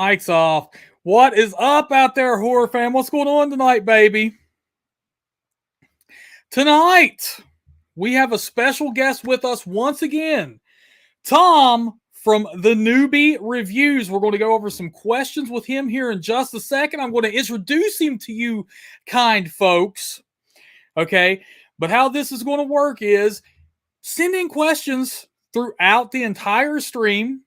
Mics off. What is up out there, horror fam? What's going on tonight, baby? Tonight, we have a special guest with us once again. Tom from the NewBee Reviews. We're going to go over some questions with him here in just a second. I'm going to introduce him to you, kind folks. Okay, but how this is going to work is send in questions throughout the entire stream,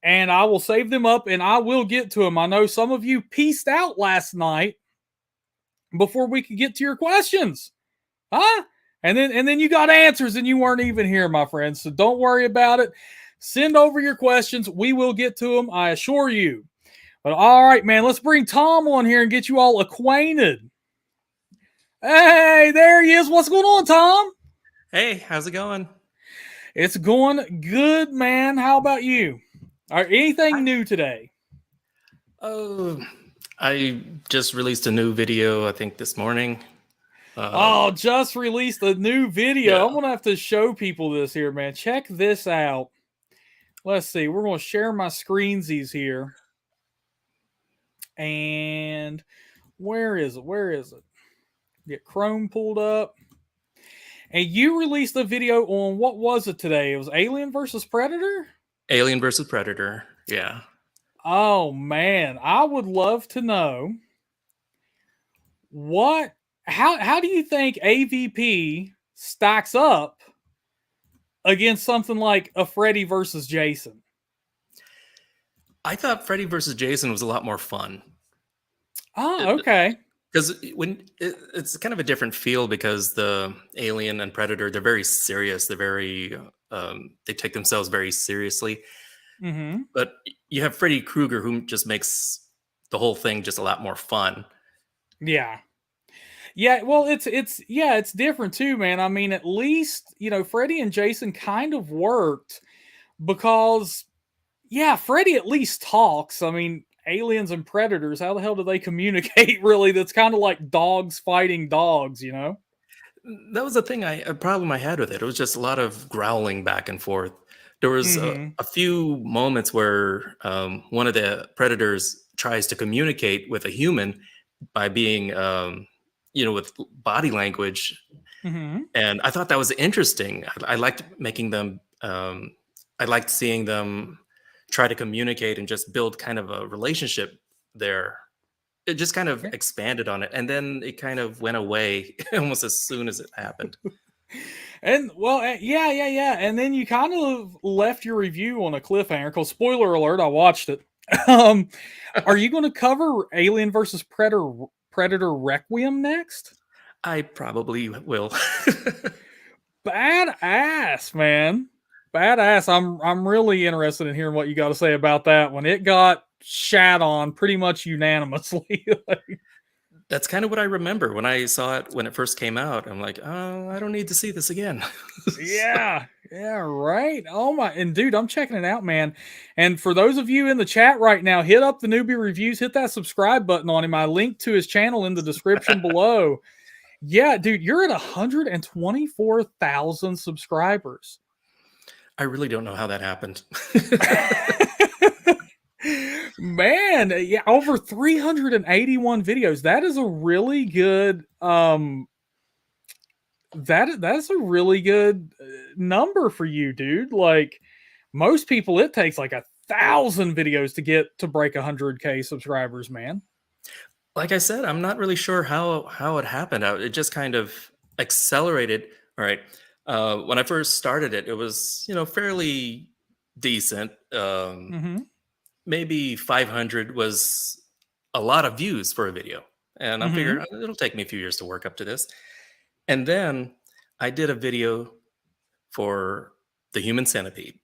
and I will save them up and I will get to them. I know some of you pieced out last night before we could get to your questions. Huh? And then you got answers and you weren't even here, my friends. So don't worry about it. Send over your questions. We will get to them, I assure you. But all right, man, let's bring Tom on here and get you all acquainted. Hey, there he is. What's going on, Tom? Hey, how's it going? It's going good, man. How about you? Anything new today? Oh, I just released a new video, I think this morning. Just released a new video. Yeah. I'm going to have to show people this here, man. Check this out. Let's see. We're going to share my screensies here. And where is it? Where is it? Get Chrome pulled up. And you released a video on, what was it today? It was Alien versus Predator? Alien versus Predator, yeah. Oh, man. I would love to know how do you think AVP stacks up against something like a Freddy versus Jason? I thought Freddy versus Jason was a lot more fun. Oh, okay. Because it's kind of a different feel, because the Alien and Predator, they're very serious. They're very they take themselves very seriously. Mm-hmm. But you have Freddy Krueger, who just makes the whole thing just a lot more fun. Yeah. Yeah, well, it's different too, man. I mean, at least, Freddy and Jason kind of worked because, yeah, Freddy at least talks. I mean, aliens and predators, how the hell do they communicate, really? That's kind of like dogs fighting dogs, That was the thing, a problem I had with it. It was just a lot of growling back and forth. There was a few moments where one of the predators tries to communicate with a human by being, with body language. Mm-hmm. And I thought that was interesting. I liked making them, I liked seeing them try to communicate and just build kind of a relationship there. It just kind of expanded on it. And then it kind of went away almost as soon as it happened. And well, yeah. And then you kind of left your review on a cliffhanger, because spoiler alert, I watched it. Are you going to cover Alien versus Predator Requiem next? I probably will. Badass, man. Badass. I'm really interested in hearing what you got to say about that one. It got shat on pretty much unanimously. That's kind of what I remember when I saw it when it first came out. I'm like, oh, I don't need to see this again. Yeah, right. Oh my, and dude, I'm checking it out, man. And for those of you in the chat right now, hit up the NewBee Reviews, hit that subscribe button on him. I linked to his channel in the description below. Yeah, dude, you're at 124,000 subscribers. I really don't know how that happened. Man, yeah, over 381 videos. That is a really good that's a really good number for you, dude. Like, most people, it takes like 1,000 videos to get to break 100K subscribers, man. Like I said, I'm not really sure how it happened. It just kind of accelerated. All right. When I first started it, it was, fairly decent. Maybe 500 was a lot of views for a video. And I figured it'll take me a few years to work up to this. And then I did a video for the Human Centipede.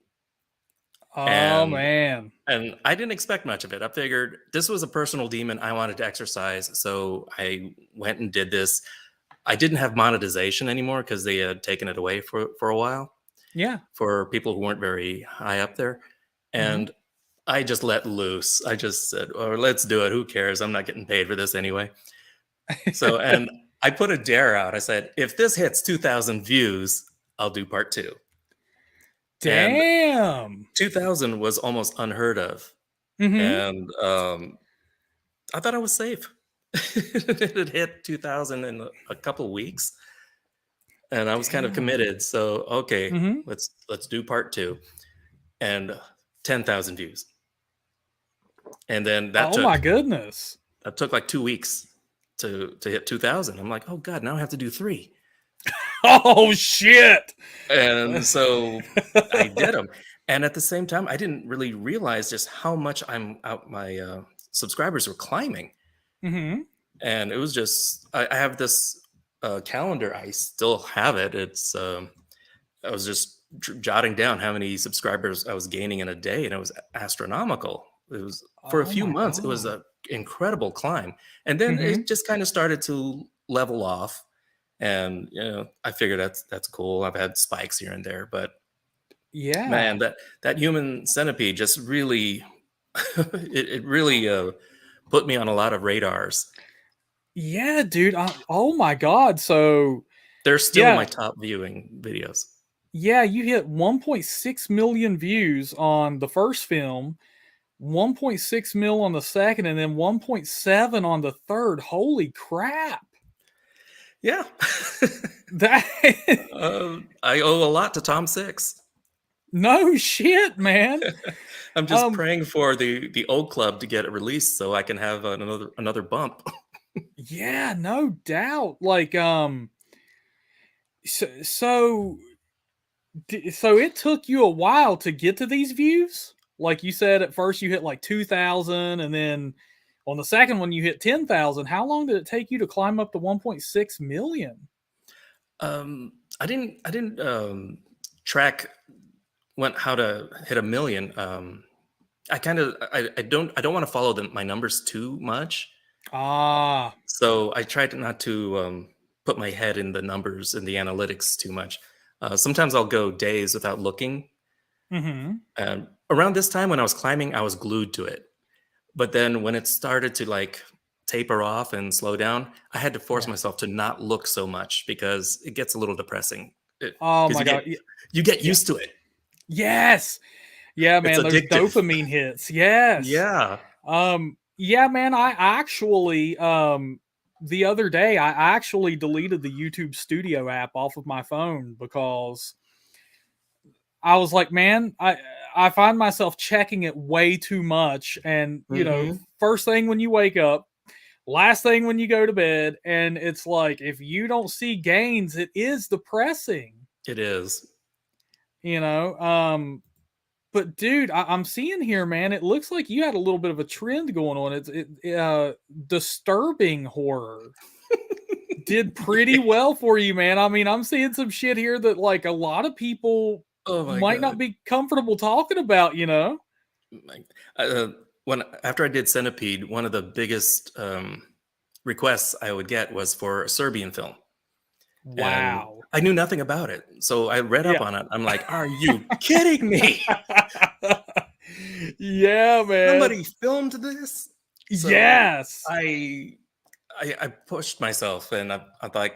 Oh, man. And I didn't expect much of it. I figured this was a personal demon I wanted to exercise. So I went and did this. I didn't have monetization anymore because they had taken it away for a while. Yeah. For people who weren't very high up there. And I just let loose. I just said, oh, let's do it. Who cares? I'm not getting paid for this anyway. So, and I put a dare out. I said, if this hits 2,000 views, I'll do part 2. And Damn. 2,000 was almost unheard of. Mm-hmm. And I thought I was safe. It hit 2,000 in a couple weeks. And I was kind of Damn. committed. So, okay, Mm-hmm. let's do part 2. And 10,000 views. And then Oh my goodness. that took like 2 weeks to hit 2,000. I'm like, oh God, now I have to do 3. Oh shit. And so I did them. And at the same time, I didn't really realize just how much my subscribers were climbing. Mm-hmm. And it was just, I have this calendar. I still have it. I was just jotting down how many subscribers I was gaining in a day, and it was astronomical. It was for a Oh few my months. It was God. an incredible climb, and then Mm-hmm. it just kind of started to level off. And I figured that's cool. I've had spikes here and there, but Yeah. man, that human centipede just really, it really put me on a lot of radars. Yeah, dude. Oh my God. So They're still my yeah, top viewing videos. yeah, you hit 1.6 million views on the first film, 1.6 mil on the second, and then 1.7 on the third. Holy crap. Yeah. That I owe a lot to Tom Six. no shit, man. I'm just Um, praying for the old club to get it released so I can have another bump. yeah, no doubt. Like, so so it took you a while to get to these views. Like you said, at first you hit like 2,000, and then on the second one you hit 10,000. How long did it take you to climb up to 1.6 million? I didn't track how to hit a million. I don't want to follow my numbers too much. Ah, So I tried not to put my head in the numbers and the analytics too much. Sometimes I'll go days without looking. mm-hmm. Around this time when I was climbing, I was glued to it. But then when it started to like taper off and slow down, I had to force Yeah. myself to not look so much because it gets a little depressing. Oh Because my God. you get Yeah. used to it. Yes. Yeah, It's man, those addictive. dopamine hits. Yes. Yeah. Yeah, man, I actually the other day I actually deleted the YouTube Studio app off of my phone because I was like, man, I find myself checking it way too much, and Hmm. first thing when you wake up, last thing when you go to bed, and it's like if you don't see gains, it is depressing, It is. you know. But dude, I'm seeing here, man. It looks like you had a little bit of a trend going on. Disturbing horror did pretty Yeah. well for you, man. I mean, I'm seeing some shit here that like a lot of people Oh my might not God. be comfortable talking about. Like, when after I did Centipede, one of the biggest requests I would get was for a Serbian film, and Wow. I knew nothing about it. So I read up Yeah. on it. I'm like, "Are you kidding me? Yeah, man. Somebody filmed this?" So Yes. I pushed myself, and I thought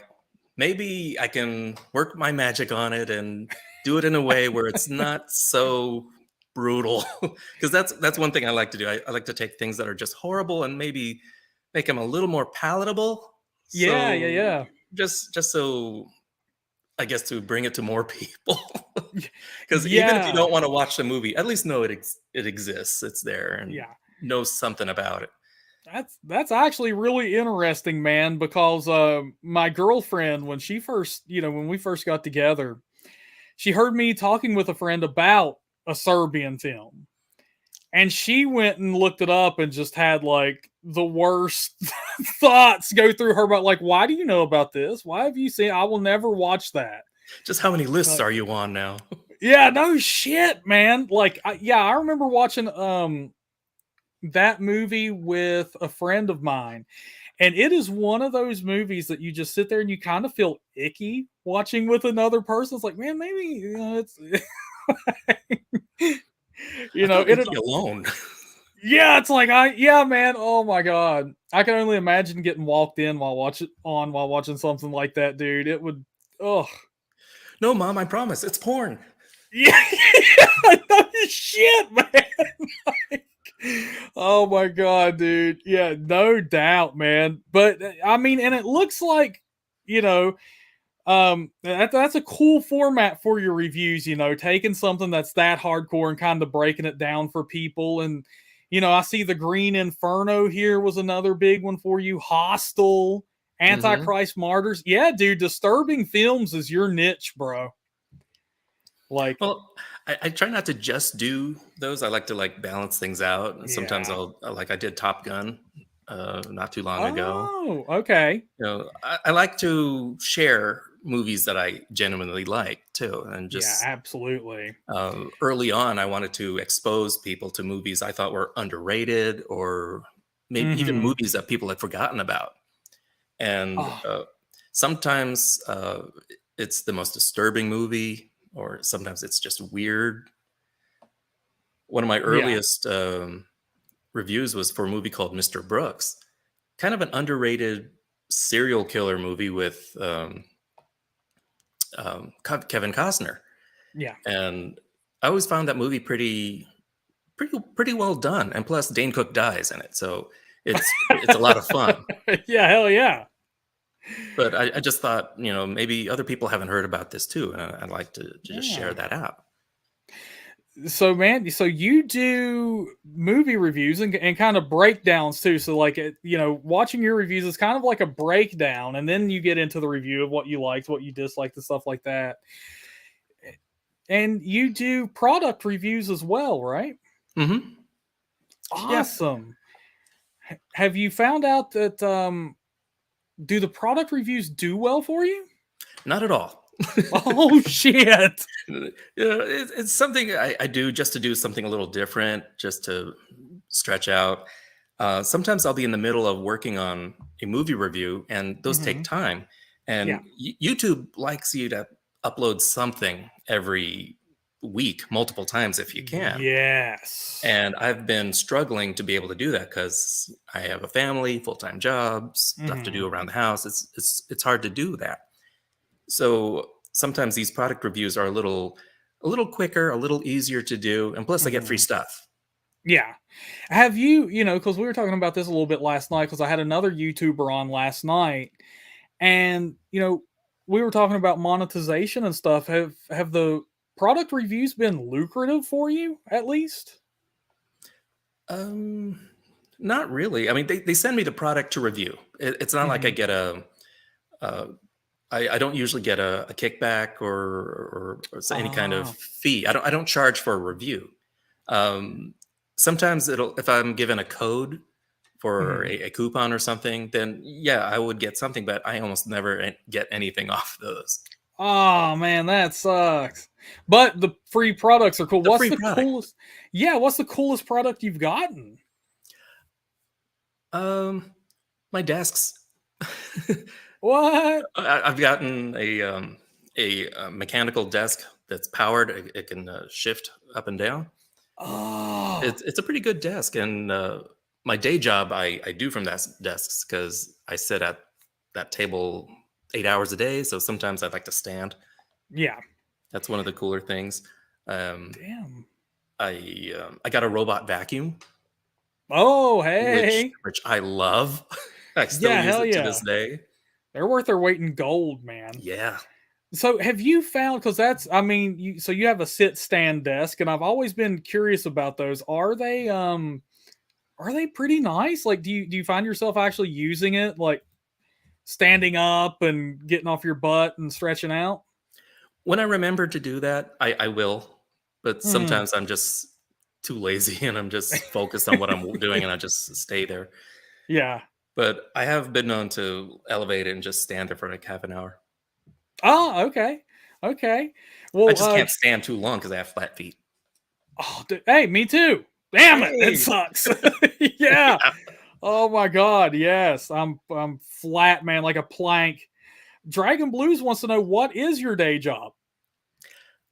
maybe I can work my magic on it and do it in a way where it's not so brutal. Because that's one thing I like to do. I like to take things that are just horrible and maybe make them a little more palatable. Yeah, yeah, So yeah. just so I guess to bring it to more people. Because even if you Yeah. don't want to watch the movie, at least know it exists. It's there and Yeah. know something about it. That's actually really interesting, man, because my girlfriend, when she first, when we first got together, she heard me talking with a friend about a Serbian film. And she went and looked it up and just had like the worst thoughts go through her about like, why do you know about this? Why have you seen? I will never watch that. Just how many lists Like, are you on now? yeah, no shit, man. Like, I remember watching that movie with a friend of mine, and it is one of those movies that you just sit there and you kind of feel icky watching with another person. It's like, man, maybe it's I you know thought it. you'd be alone. Yeah, it's like yeah, man. Oh my god, I can only imagine getting walked in while watching something like that, dude. It would, oh No, mom, I promise, it's porn. yeah, no shit, man. Oh my god, dude. Yeah, no doubt, man. But I mean, and it looks like, you know, that's a cool format for your reviews, taking something that's that hardcore and kind of breaking it down for people. And I see the Green Inferno here was another big one for you. Hostel, Hmm. Antichrist Martyrs. Yeah, dude, disturbing films is your niche, bro. Like, Well, I try not to just do those. I like to like balance things out. And sometimes yeah. like I did Top Gun not too long ago. Oh, okay. I like to share movies that I genuinely like too. And Yeah, just absolutely. early on, I wanted to expose people to movies I thought were underrated, or maybe even Mm-hmm. movies that people had forgotten about. And Oh, sometimes it's the most disturbing movie, or sometimes it's just weird. One of my yeah. earliest reviews was for a movie called Mr. Brooks, kind of an underrated serial killer movie with Kevin Costner. Yeah. And I always found that movie pretty well done. And plus, Dane Cook dies in it, so it's a lot of fun. Yeah, hell yeah. But I just thought, maybe other people haven't heard about this too, and I'd like to just share Yeah. that out. So man, so you do movie reviews and kind of breakdowns too. So like, watching your reviews is kind of like a breakdown, and then you get into the review of what you liked, what you disliked, and stuff like that. And you do product reviews as well, right? Hmm. Yeah, Awesome. Have you found out that do the product reviews do well for you? not at all. Oh shit. It's something I do just to do something a little different, just to stretch out. Sometimes I'll be in the middle of working on a movie review, and those take Hmm. time. Yeah. And YouTube likes you to upload something every week, multiple times if you can. Yes. And I've been struggling to be able to do that because I have a family, full-time jobs, stuff to do Hmm. around the house. It's hard to do that. So sometimes these product reviews are a little quicker, a little easier to do, and plus I get free Hmm. stuff. Yeah. Have you, because we were talking about this a little bit last night, because I had another YouTuber on last night, and we were talking about monetization and stuff. Have the product reviews been lucrative for you at least? Um, Not really. I mean, they send me the product to review. It's not like I Hmm. get uh, I don't usually get a kickback or any kind of Ah. fee. I don't charge for a review. Um, Sometimes if I'm given a code for Mhm. a coupon or something, then yeah, I would get something, but I almost never get anything off those. Oh man, that sucks. But the free products are cool. The What's free the product. coolest? Yeah, what's the coolest product you've gotten? Um, my desks. What? I've gotten a mechanical desk that's powered. It can shift up and down. Oh, It's a pretty good desk, and my day job I do from that desks because I sit at that table 8 hours a day. So sometimes I'd like to stand. yeah. That's one of the cooler things. Um, Damn. I got a robot vacuum, Oh, which hey. which I love. I still Yeah, use hell it to this yeah. day. They're worth their weight in gold, man. Yeah. So have you found, because that's, I mean, you have a sit stand desk, and I've always been curious about those. Are they pretty nice? Like, do you find yourself actually using it, like standing up and getting off your butt and stretching out? When I remember to do that, I will. But Hmm. sometimes I'm just too lazy and I'm just focused on what I'm doing and I just stay there. Yeah. But I have been known to elevate it and just stand there for like half an hour. Oh, okay. Okay. I Well, just can't stand too long because I have flat feet. oh, hey, me too. Damn it, it Hey. sucks. Yeah. Yeah. Oh my god, yes. I'm flat, man, like a plank. Dragon Blues wants to know, what is your day job?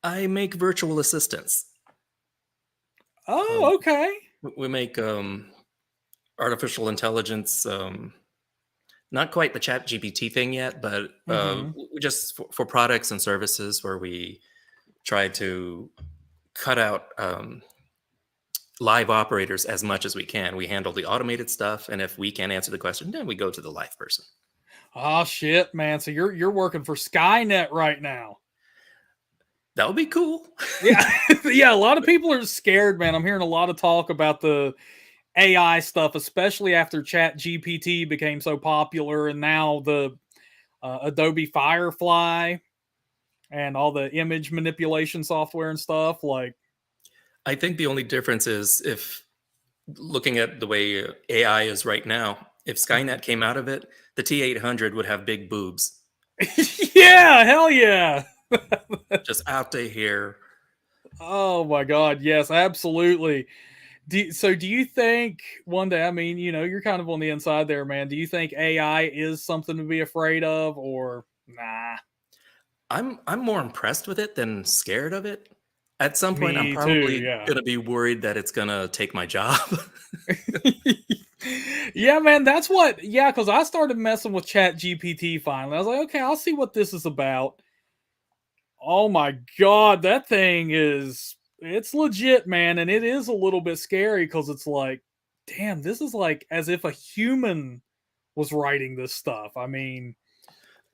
I make virtual assistants. Um, Oh, okay. We make artificial intelligence, not quite the chat GPT thing yet, but Mm-hmm. just for products and services where we try to cut out live operators as much as we can. We handle the automated stuff, and if we can't answer the question, then we go to the live person. Oh shit, man! So you're working for Skynet right now? That would be cool. Yeah, yeah. A lot of people are scared, man. I'm hearing a lot of talk about the AI stuff, especially after Chat GPT became so popular, and now the Adobe Firefly and all the image manipulation software and stuff. Like, I think the only difference is if looking at the way AI is right now, if Skynet came out of it, the T-800 would have big boobs. yeah, hell yeah. Just out to here. Oh my god, yes, absolutely. So do you think one day, I mean, you're kind of on the inside there, man. Do you think AI is something to be afraid of, or nah? I'm more impressed with it than scared of it. At some point, I'm Me too, probably yeah. gonna be worried that it's gonna take my job. yeah, man, that's what, yeah, because I started messing with Chat GPT finally. I was like, okay, I'll see what this is about. Oh my god, that thing it's legit, man, and it is a little bit scary because it's like, damn, this is like as if a human was writing this stuff. I mean,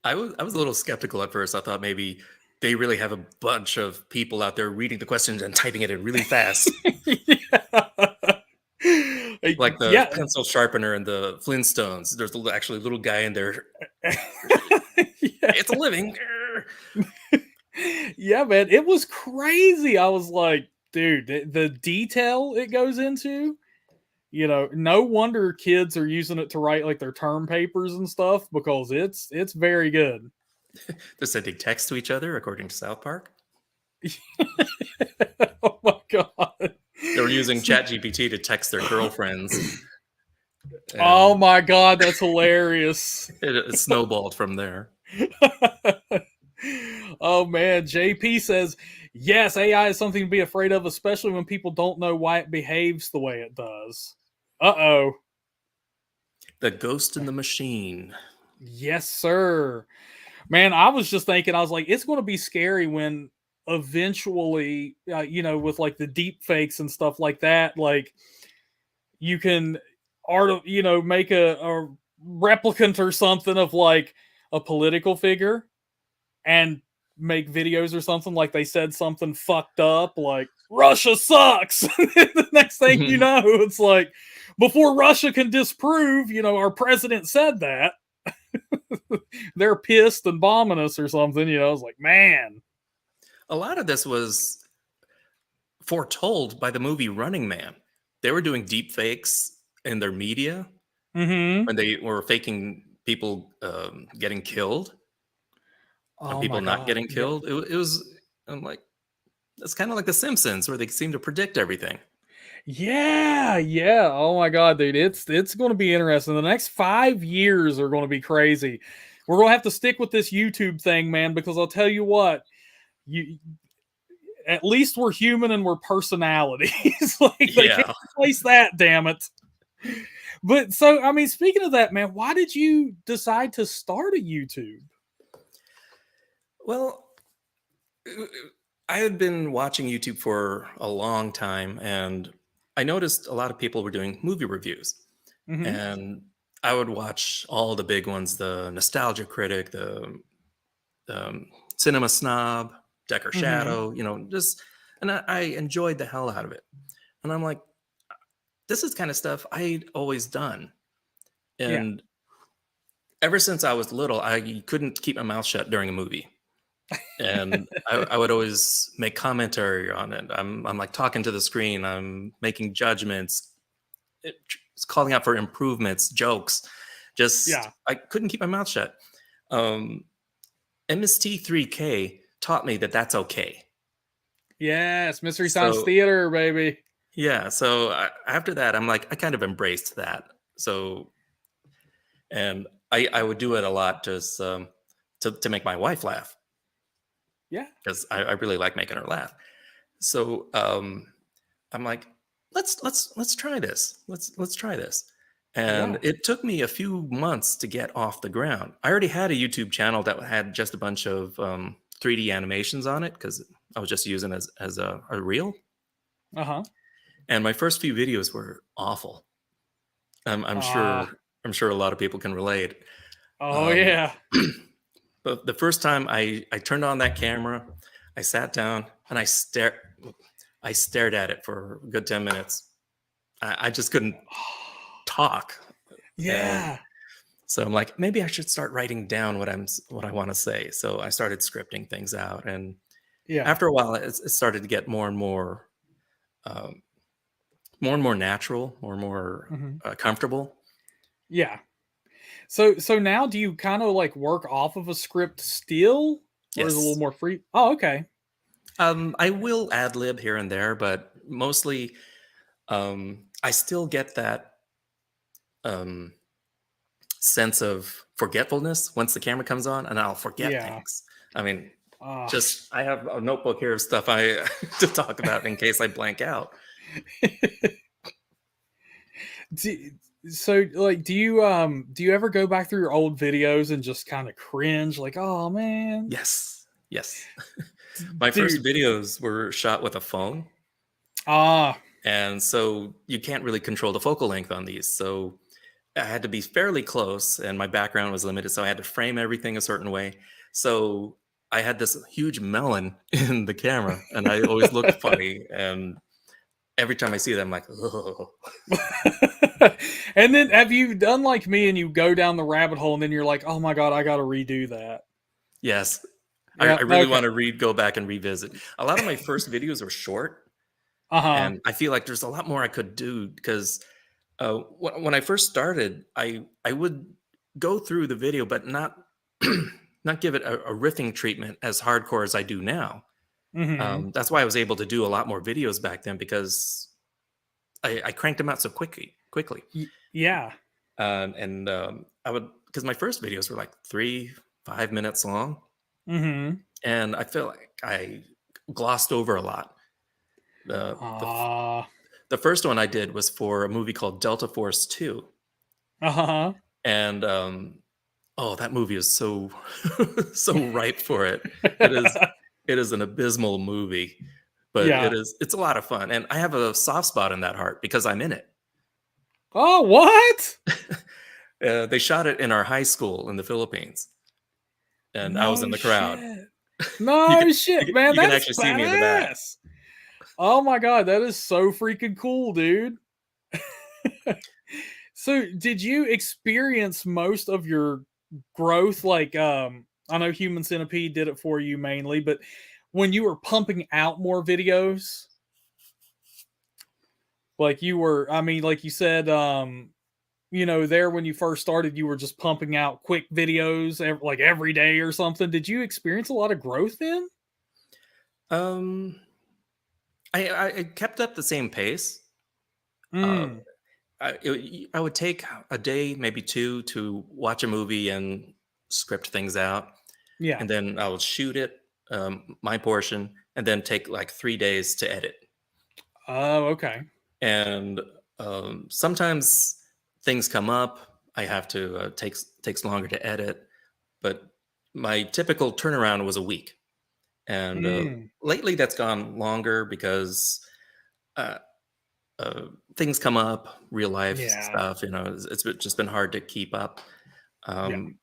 I was a little skeptical at first. I thought maybe they really have a bunch of people out there reading the questions and typing it in really fast, like the yeah. pencil sharpener and the Flintstones. There's actually a little guy in there. yeah. It's a living. yeah, man, it was crazy. I was like, dude, the detail it goes into, no wonder kids are using it to write like their term papers and stuff because it's very good. They're sending texts to each other, according to South Park. oh my god. They were using ChatGPT to text their girlfriends. Oh my god, that's hilarious. It snowballed from there. oh man, JP says, yes, AI is something to be afraid of, especially when people don't know why it behaves the way it does. Uh-oh. The ghost in the machine. Yes, sir. Man, I was just thinking, I was like, it's going to be scary when eventually, with like the deep fakes and stuff like that, like you can make a replicant or something of like a political figure and make videos or something like they said something fucked up like Russia sucks. the next thing you know, it's like before Russia can disprove, our president said that. They're pissed and bombing us or something, I was like, man. A lot of this was foretold by the movie Running Man. They were doing deep fakes in their media when they were faking people getting killed and Oh people my not god. getting killed. It was, I'm like, it's kind of like The Simpsons where they seem to predict everything. Yeah. Oh my god, dude. It's going to be interesting. The next 5 years are going to be crazy. We're going to have to stick with this YouTube thing, man, because I'll tell you what, you at least we're human and we're personalities. like they can't replace that, damn it. But so, I mean, speaking of that, man, why did you decide to start a YouTube? Well, I had been watching YouTube for a long time, and I noticed a lot of people were doing movie reviews. And I would watch all the big ones, the Nostalgia Critic, the Cinema Snob, Decker Shadow, and I enjoyed the hell out of it. And I'm like, this is kind of stuff I'd always done. And ever since I was little, I couldn't keep my mouth shut during a movie. And I would always make commentary on it. I'm like talking to the screen. I'm making judgments, it's calling out for improvements, jokes. I couldn't keep my mouth shut. MST3K taught me that that's okay. Yes, Mystery Science Theater, baby. Yeah. So after that, I'm like, I kind of embraced that. So, and I would do it a lot just to make my wife laugh. Yeah. Because I really like making her laugh. So I'm like, let's try this. Let's try this. And Yeah. it took me a few months to get off the ground. I already had a YouTube channel that had just a bunch of 3D animations on it because I was just using it as a reel. Uh-huh. And my first few videos were awful. I'm sure a lot of people can relate. Oh Um, yeah. but the first time I turned on that camera, I sat down and I stared at it for a good 10 minutes. I just couldn't talk. And Yeah. so I'm like, maybe I should start writing down what I want to say. So I started scripting things out, and Yeah. after a while, it started to get um, more and more natural, more and more Hmm. comfortable. Yeah. So now do you kind of like work off of a script still, or is it a little Yes, more free? Oh, okay. I will ad lib here and there, but mostly I still get that um, sense of forgetfulness once the camera comes on, and I'll forget Yeah. things. I mean, Uh, just I have a notebook here of stuff I to talk about in case I blank out. do, so like do you ever go back through your old videos and just kind of cringe like, oh man, Yes, yes. My first dude. videos were shot with a phone, Ah, and so you can't really control the focal length on these. So I had to be fairly close, and my background was limited, so I had to frame everything a certain way. So I had this huge melon in the camera, and I always looked funny. And every time I see them, I'm like, oh, and then have you done like me and you go down the rabbit hole and then you're like, oh my god, I gotta redo that? yes. Yeah. I really Okay. want to go back and revisit. A lot of my first videos were short, Uh-huh. and I feel like there's a lot more I could do because when I first started, I would go through the video, but not not give it a riffing treatment as hardcore as I do now. Mm-hmm. That's why I was able to do a lot more videos back then because I cranked them out so quickly. Yeah. And I would because my first videos were like 5 minutes long, Mm-hmm. and I feel like I glossed over a lot. The Ah. the first one I did was for a movie called Delta Force 2, Uh-huh. and oh, that movie is so so ripe for it. It is it is an abysmal movie, but Yeah. it's a lot of fun, and I have a soft spot in that heart because I'm in it. Oh, what? They shot it in our high school in the Philippines, and I was in No the crowd. shit. No shit, man. You can That's actually see me in the back. badass. Oh my god, that is so freaking cool, dude. So, did you experience most of your growth like I know Human Centipede did it for you mainly, but when you were pumping out more videos, like you were I mean like you said there when you first started you were just pumping out quick videos like every day or something. Did you experience a lot of growth then? Um, I kept up the same pace. Uh, Mm, I would take a day, maybe two, to watch a movie and script things out, yeah. and then I would shoot it, my portion, and then take like 3 days to edit. Oh, okay. And sometimes things come up. I have to takes longer to edit, but my typical turnaround was a week. And Mm, lately, that's gone longer because uh, things come up, real life yeah. stuff. It's just been hard to keep up. Yeah. Um,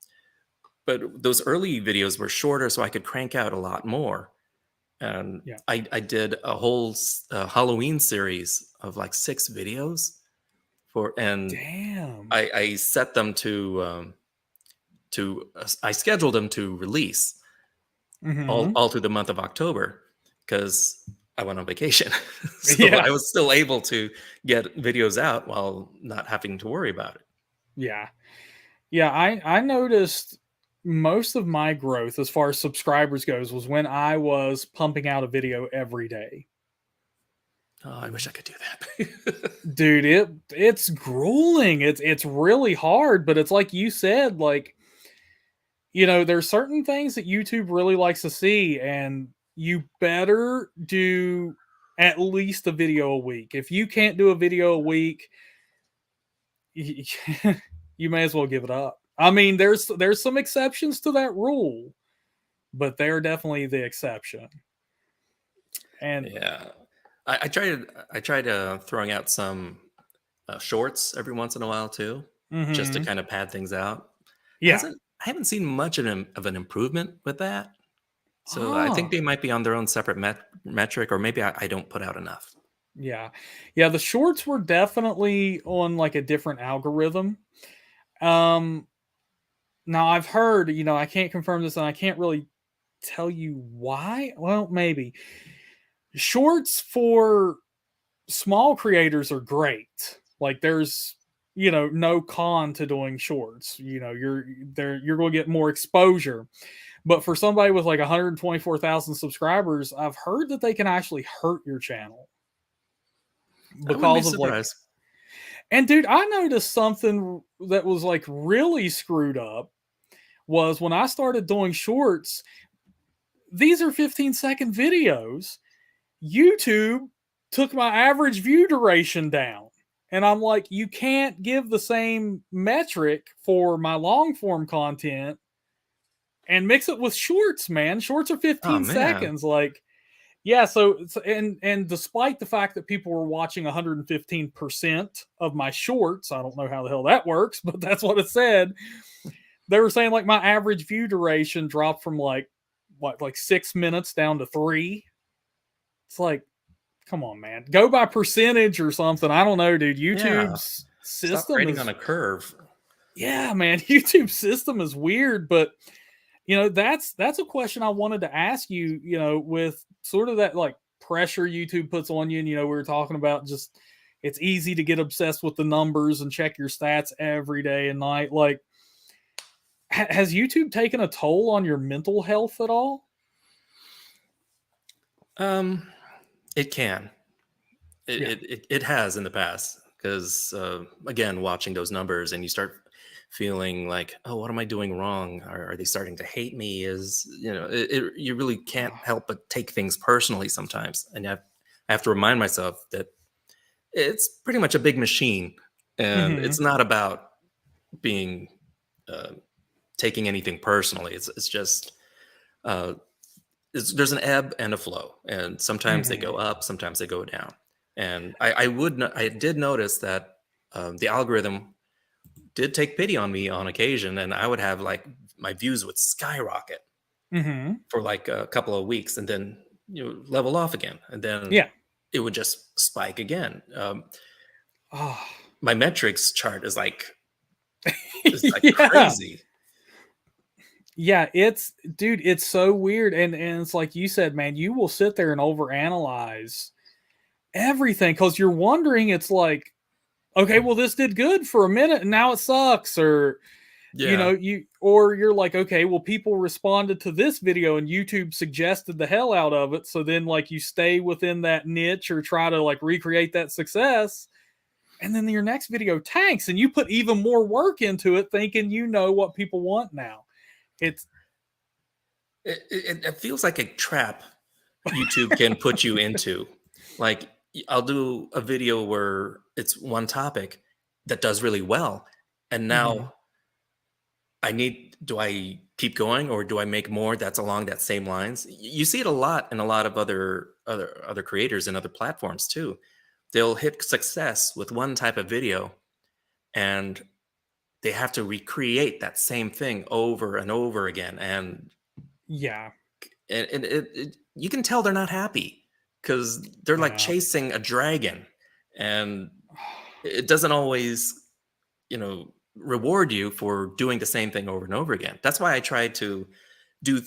but those early videos were shorter, so I could crank out a lot more. And Yeah. I did a whole Halloween series of like 6 videos and Damn. I set them I scheduled them to release Mm-hmm. all through the month of October because I went on vacation. So Yeah. I was still able to get videos out while not having to worry about it. Yeah. Yeah, I noticed most of my growth as far as subscribers goes was when I was pumping out a video every day. Oh, I wish I could do that. Dude, it's grueling. It's really hard, but it's like you said, like, there's certain things that YouTube really likes to see, and you better do at least a video a week. If you can't do a video a week, you may as well give it up. I mean, there's some exceptions to that rule, but they're definitely the exception. And yeah, I tried throwing out some shorts every once in a while too, just to kind of pad things out. Yeah. I haven't seen much of an improvement with that. So I think they might be on their own separate metric, or maybe I don't put out enough. Yeah. Yeah, the shorts were definitely on like a different algorithm. Now I've heard, I can't confirm this and I can't really tell you why. Well, maybe. Shorts for small creators are great. Like there's, no con to doing shorts. You're going to get more exposure. But for somebody with like 124,000 subscribers, I've heard that they can actually hurt your channel because of like. And dude, I noticed something that was like really screwed up was when I started doing shorts. These are 15-second videos. YouTube took my average view duration down. And I'm like, you can't give the same metric for my long form content and mix it with shorts, man. Shorts are 15 seconds. Like, yeah. So, and despite the fact that people were watching 115% of my shorts, I don't know how the hell that works, but that's what it said. They were saying like my average view duration dropped from like 6 minutes down to 3. It's like, come on, man. Go by percentage or something. I don't know, dude. YouTube's system Stop grading on a curve. Yeah, man. YouTube's system is weird, but that's a question I wanted to ask you, with sort of that like pressure YouTube puts on you. And, we were talking about just it's easy to get obsessed with the numbers and check your stats every day and night. Like, has YouTube taken a toll on your mental health at all? It can. It has in the past because again, watching those numbers and you start feeling like, oh, what am I doing wrong? Are they starting to hate me? You really can't help but take things personally sometimes, and I have to remind myself that it's pretty much a big machine, and it's not about being taking anything personally. It's just there's an ebb and a flow, and sometimes they go up, sometimes they go down. And I did notice that the algorithm did take pity on me on occasion, and I would have like my views would skyrocket for like a couple of weeks, and then level off again, and then it would just spike again. My metrics chart is like crazy. Yeah, it's so weird. And it's like you said, man, you will sit there and overanalyze everything because you're wondering, it's like, okay, well, this did good for a minute and now it sucks. Or, you're like, okay, well, people responded to this video and YouTube suggested the hell out of it. So then like you stay within that niche or try to like recreate that success. And then your next video tanks and you put even more work into it thinking what people want now. It feels like a trap YouTube can put you into. Like, I'll do a video where it's one topic that does really well, and now do I keep going or do I make more that's along that same lines? You see it a lot in a lot of other creators and other platforms too. They'll hit success with one type of video, and they have to recreate that same thing over and over again. And you can tell they're not happy because they're like chasing a dragon, and it doesn't always, reward you for doing the same thing over and over again. That's why I try to do,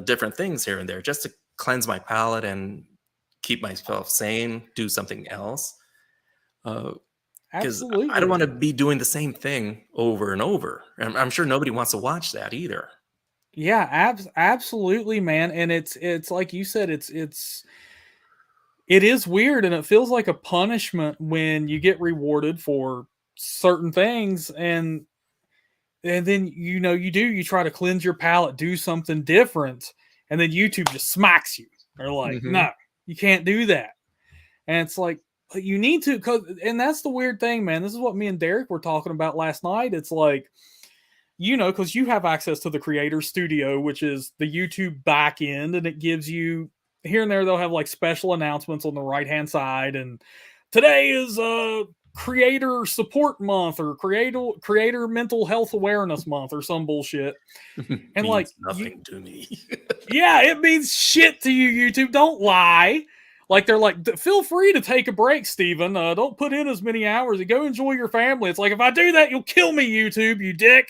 different things here and there just to cleanse my palate and keep myself sane, do something else. Because I don't want to be doing the same thing over and over. I'm sure nobody wants to watch that either. Yeah, absolutely, man. And it's like you said, it is weird, and it feels like a punishment when you get rewarded for certain things, and then you try to cleanse your palate, do something different, and then YouTube just smacks you. They're like, no, you can't do that. And it's like, you need to, and that's the weird thing, man. This is what me and Derek were talking about last night. It's like, because you have access to the Creator Studio, which is the YouTube back end, and it gives you here and there. They'll have like special announcements on the right hand side, and today is Creator Support Month or Creator Mental Health Awareness Month or some bullshit. And like nothing to me. Yeah, it means shit to you, YouTube. Don't lie. Like they're like, feel free to take a break, Steven. Don't put in as many hours and go enjoy your family. It's like, if I do that, you'll kill me, YouTube, you dick.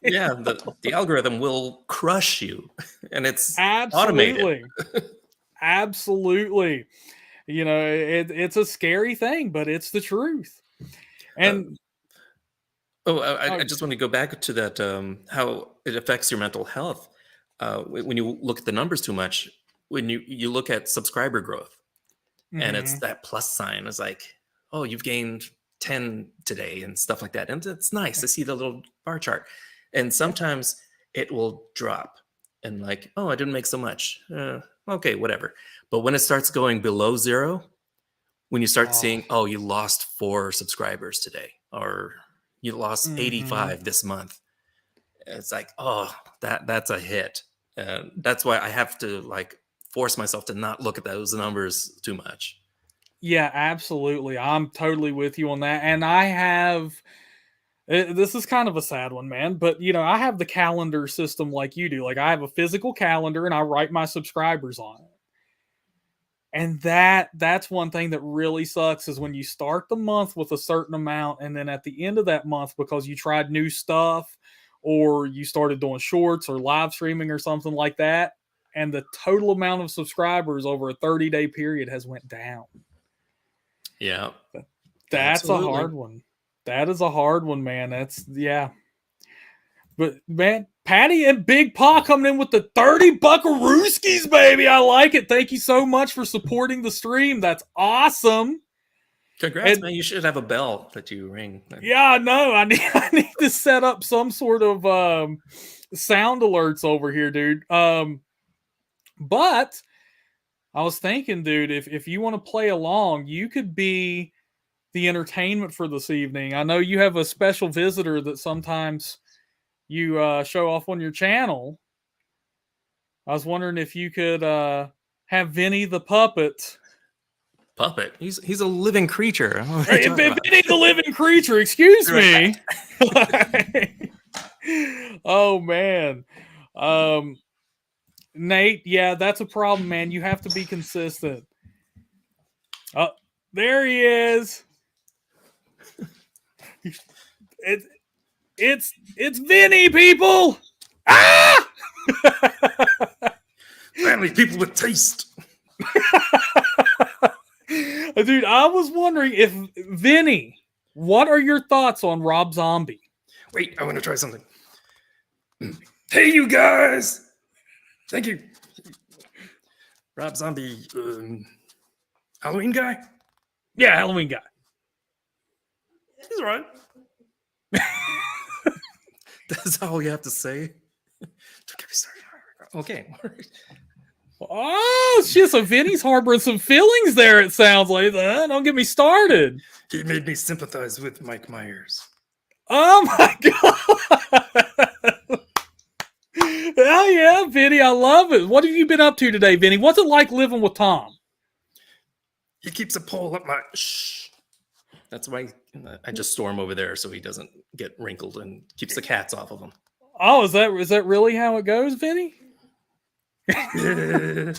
Yeah, the algorithm will crush you, and it's Absolutely. automated. Absolutely. It's a scary thing, but it's the truth. And I just want to go back to that, how it affects your mental health. When you look at the numbers too much, when you look at subscriber growth, and it's that plus sign, it's like, oh, you've gained 10 today and stuff like that. And it's nice to see the little bar chart. And sometimes it will drop and like, oh, I didn't make so much. Okay, whatever. But when it starts going below 0, when you start seeing, oh, you lost 4 subscribers today, or you lost 85 this month, it's like, oh, that's a hit. And that's why I have to like force myself to not look at those numbers too much. Yeah, absolutely. I'm totally with you on that. And I have, this is kind of a sad one, man, but I have the calendar system like you do. Like I have a physical calendar and I write my subscribers on it. And that's one thing that really sucks is when you start the month with a certain amount, and then at the end of that month, because you tried new stuff or you started doing shorts or live streaming or something like that, and the total amount of subscribers over a 30-day period has went down. Yeah. That's a hard one. That is a hard one, man. But man, Patty and Big Paw coming in with the 30 buckarooskies, baby. I like it. Thank you so much for supporting the stream. That's awesome. Congrats, man. You should have a bell that you ring. Yeah, I know. I need to set up some sort of sound alerts over here, dude. But I was thinking, dude, if you want to play along, you could be the entertainment for this evening. I know you have a special visitor that sometimes you show off on your channel. I was wondering if you could have Vinnie the puppet. Puppet? He's a living creature. Vinnie the living creature. Excuse me. Oh man. Nate, yeah, that's a problem, man. You have to be consistent. Oh, there he is. It's Vinnie, people. Ah! Family people with taste. Dude, I was wondering if Vinnie, what are your thoughts on Rob Zombie? Wait, I want to try something. Hey, you guys. Thank you. Rob Zombie, Halloween guy? Yeah, Halloween guy. He's all right. That's all you have to say? Don't get me started. Okay. Oh, shit. So Vinny's harboring some feelings there, it sounds like. Don't get me started. He made me sympathize with Mike Myers. Oh, my God. Hell yeah, Vinny. I love it. What have you been up to today, Vinny? What's it like living with Tom? He keeps a pole up my... Shh. That's why I just storm over there so he doesn't get wrinkled and keeps the cats off of him. Oh, is that really how it goes, Vinny? Yeah.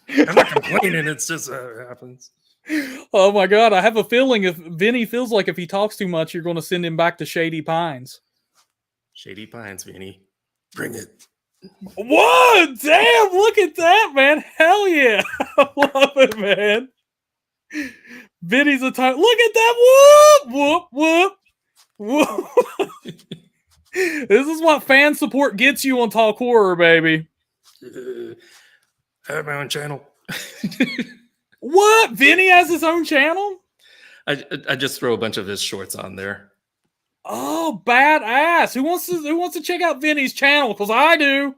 I'm not complaining. It's just it happens. Oh my God. I have a feeling if Vinny feels like if he talks too much, you're going to send him back to Shady Pines. Shady Pines, Vinny. Bring it. Whoa! Damn! Look at that, man! Hell yeah! I love it, man. Vinny's a time. Look at that! Whoop! Whoop! Whoop! Whoop! This is what fan support gets you on Talk Horror, baby. I have my own channel. What? Vinny has his own channel? I just throw a bunch of his shorts on there. Oh, badass! Who wants to check out Vinny's channel? Because I do.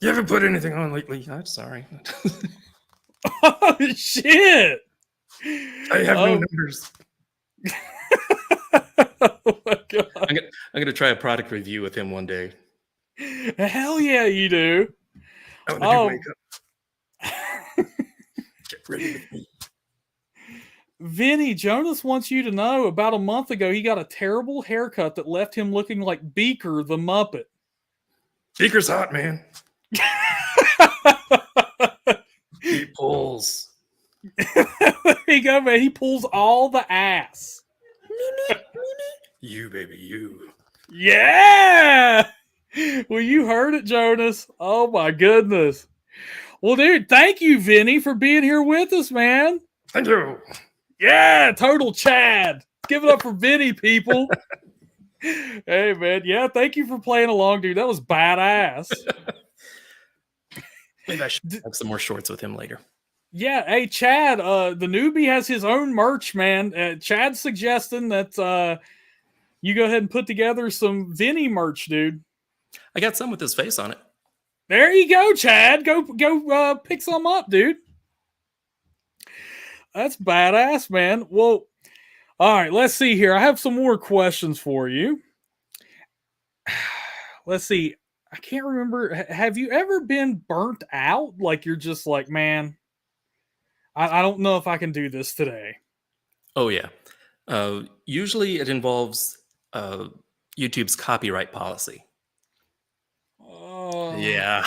You haven't put anything on lately. I'm sorry. Oh shit! I have no Oh, numbers. oh my god! I'm gonna try a product review with him one day. Hell yeah, you do. I want to do Oh, makeup. Get ready with me. Vinny, Jonas wants you to know about a month ago he got a terrible haircut that left him looking like Beaker the Muppet. Beaker's hot, man. He pulls. There you go, man. He pulls all the ass. You, baby, you. Yeah. Well, you heard it, Jonas. Oh my goodness. Well, dude, thank you, Vinny, for being here with us, man. Thank you. Yeah, total Chad. Give it up for Vinny, people. Hey, man. Yeah, thank you for playing along, dude. That was badass. Maybe I should have some more shorts with him later. Yeah, hey, Chad, the newbie has his own merch, man. Chad's suggesting that you go ahead and put together some Vinny merch, dude. I got some with his face on it. There you go, Chad. Go pick some up, dude. That's badass, man. Well, all right, let's see here. I have some more questions for you. Let's see. I can't remember. Have you ever been burnt out? Like you're just like, man, I don't know if I can do this today. Oh yeah. Usually it involves YouTube's copyright policy. Oh. Yeah.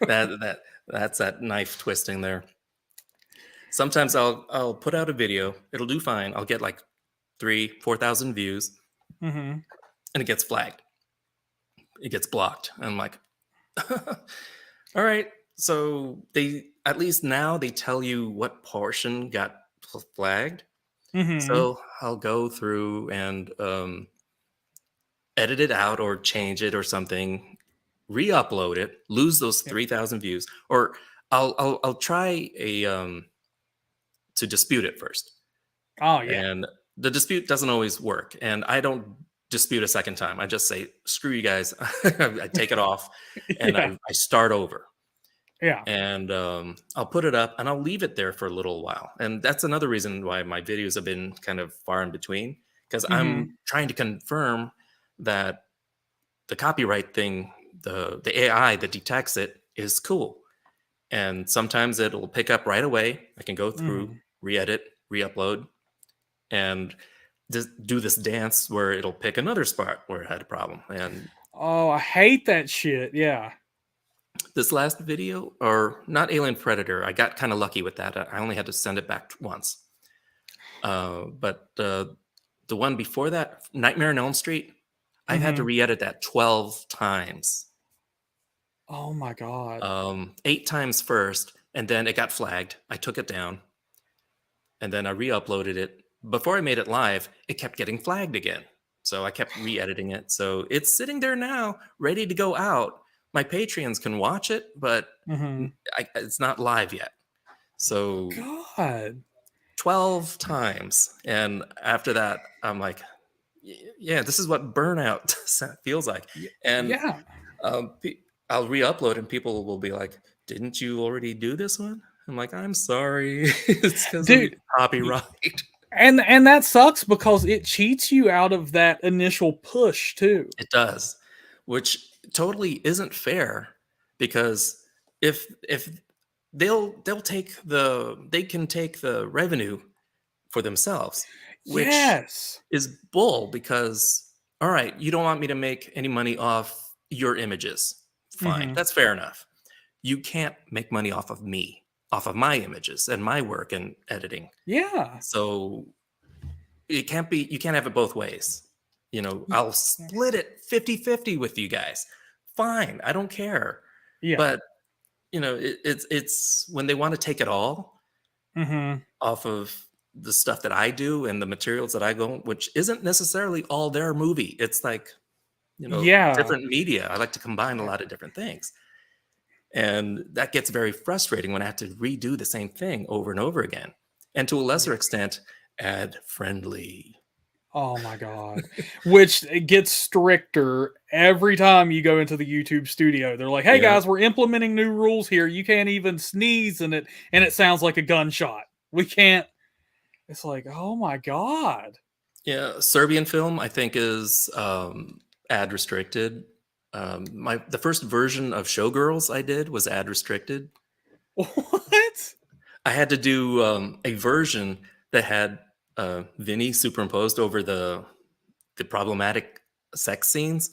That's that knife twisting there. Sometimes I'll put out a video, it'll do fine. I'll get like 3,000-4,000 views, Mm-hmm. and it gets flagged. It gets blocked. And I'm like, all right. So they at least now they tell you what portion got flagged. Mm-hmm. So I'll go through and edit it out or change it or something, re-upload it, lose those 3,000 views, or I'll try to dispute it first. Oh yeah. And the dispute doesn't always work, and I don't dispute a second time. I just say, screw you guys. I take it off and Yeah. I start over. Yeah. And I'll put it up and I'll leave it there for a little while. And that's another reason why my videos have been kind of far in between, because I'm trying to confirm that the copyright thing, the AI that detects it is cool. And sometimes it'll pick up right away. I can go through, re-edit, re-upload, and just do this dance where it'll pick another spot where it had a problem. And oh, I hate that shit. Yeah. this last video, or not Alien Predator, I got kind of lucky with that. I only had to send it back once. But the one before that, Nightmare on Elm Street, I had to re-edit that 12 times. Oh my god. 8 times first, and then it got flagged. I took it down, and then I re-uploaded it. Before I made it live, it kept getting flagged again. So I kept re-editing it. So it's sitting there now, ready to go out. My Patreons can watch it, but it's not live yet. So God. 12 times. And after that, I'm like, yeah, this is what burnout feels like. And Yeah. I'll re-upload and people will be like, didn't you already do this one? I'm like, I'm sorry. It's because of copyright. And that sucks because it cheats you out of that initial push too. It does, which totally isn't fair, because if they can take the revenue for themselves, which is bull, because all right, you don't want me to make any money off your images. Fine, that's fair enough. You can't make money off of me, off of my images and my work and editing. Yeah. So you can't have it both ways. You know, I'll split it 50-50 with you guys. Fine, I don't care. Yeah. But you know, it's when they want to take it all off of the stuff that I do and the materials that I go, which isn't necessarily all their movie. It's like, you know, different media. I like to combine a lot of different things. And that gets very frustrating when I have to redo the same thing over and over again. And to a lesser extent, ad friendly. Oh my God. Which it gets stricter every time you go into the YouTube studio. They're like, hey Yeah. guys, we're implementing new rules here. You can't even sneeze and it sounds like a gunshot. We can't. It's like, oh my God. Yeah, Serbian film I think is ad restricted. The first version of Showgirls I did was ad restricted. What? I had to do a version that had Vinnie superimposed over the problematic sex scenes,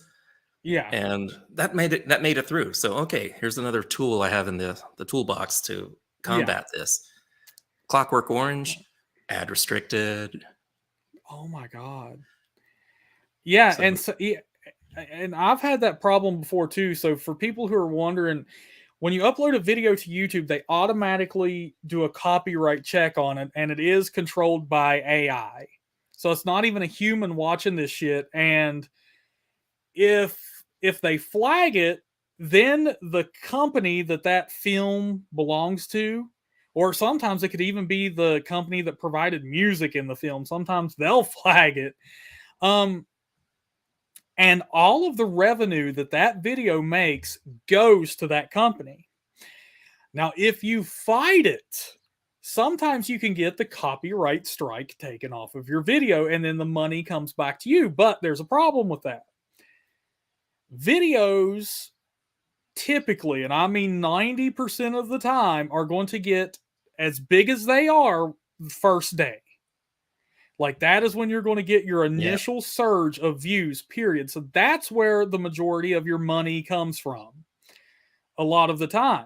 Yeah. and that made it through. So okay, here's another tool I have in the toolbox to Yeah. combat this. Clockwork Orange, ad restricted. Oh my God. Yeah, So and so yeah, and I've had that problem before too. So for people who are wondering, when you upload a video to YouTube, they automatically do a copyright check on it, and it is controlled by AI. So it's not even a human watching this shit. And if they flag it, then the company that that film belongs to, or sometimes it could even be the company that provided music in the film. Sometimes they'll flag it. Um, and all of the revenue that that video makes goes to that company. Now, if you fight it, sometimes you can get the copyright strike taken off of your video and then the money comes back to you. But there's a problem with that. Videos typically, and I mean 90% of the time, are going to get as big as they are the first day. Like that is when you're going to get your yeah, initial surge of views, period. So that's where the majority of your money comes from a lot of the time.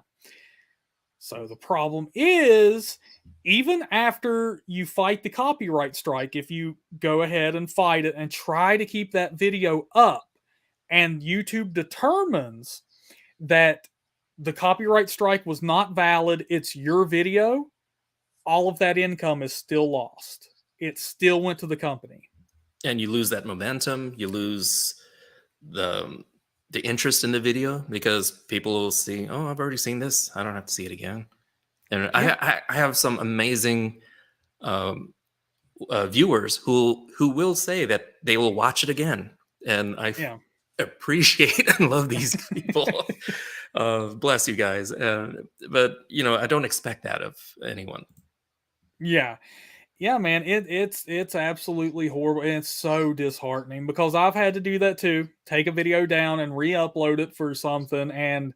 So the problem is, even after you fight the copyright strike, if you go ahead and fight it and try to keep that video up, and YouTube determines that the copyright strike was not valid, it's your video, all of that income is still lost. It still went to the company. and you lose that momentum. You lose the the interest in the video because people will see, oh, I've already seen this. I don't have to see it again. And Yeah. I have some amazing um, viewers who will say that they will watch it again, and Yeah. appreciate and love these people. Bless you guys. But I don't expect that of anyone. Yeah. Yeah, man, it's absolutely horrible and it's so disheartening because I've had to do that too. Take a video down and re-upload it for something, and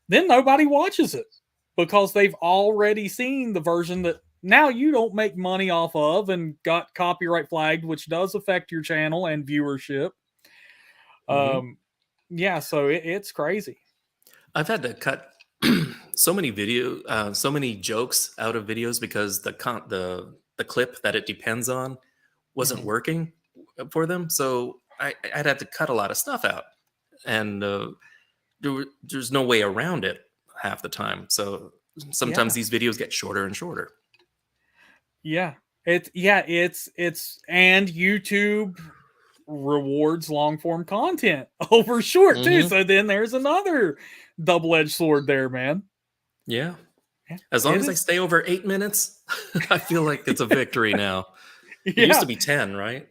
then nobody watches it because they've already seen the version that now you don't make money off of and got copyright flagged, which does affect your channel and viewership. Mhm. Um, yeah, so it's crazy. I've had to cut so many jokes out of videos because the clip that it depends on wasn't Mhm. working for them. So I'd have to cut a lot of stuff out, and there's no way around it half the time. So sometimes Yeah, these videos get shorter and shorter. yeah, it's and YouTube rewards long form content over short too. Hmm. So then there's another double edged sword there, man. Yeah, Yeah, as long it as I is. stay over 8 minutes, I feel like it's a victory now. It used to Yeah. be 10, right?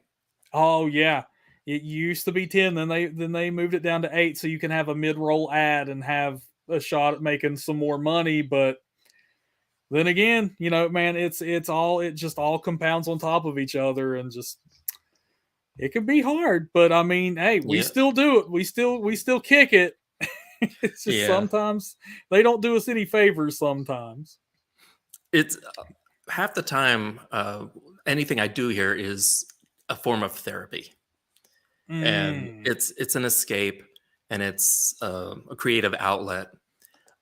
Oh yeah. It used to be 10, then they moved it down to 8 so you can have a mid-roll ad and have a shot at making some more money, but then again, man, it just all compounds on top of each other and just it can be hard, but I mean, hey, we Yeah, still do it. We still kick it. It's just yeah. sometimes they don't do us any favors sometimes. It's half the time. Anything I do here is a form of therapy, and Mm. it's an escape, and it's a creative outlet.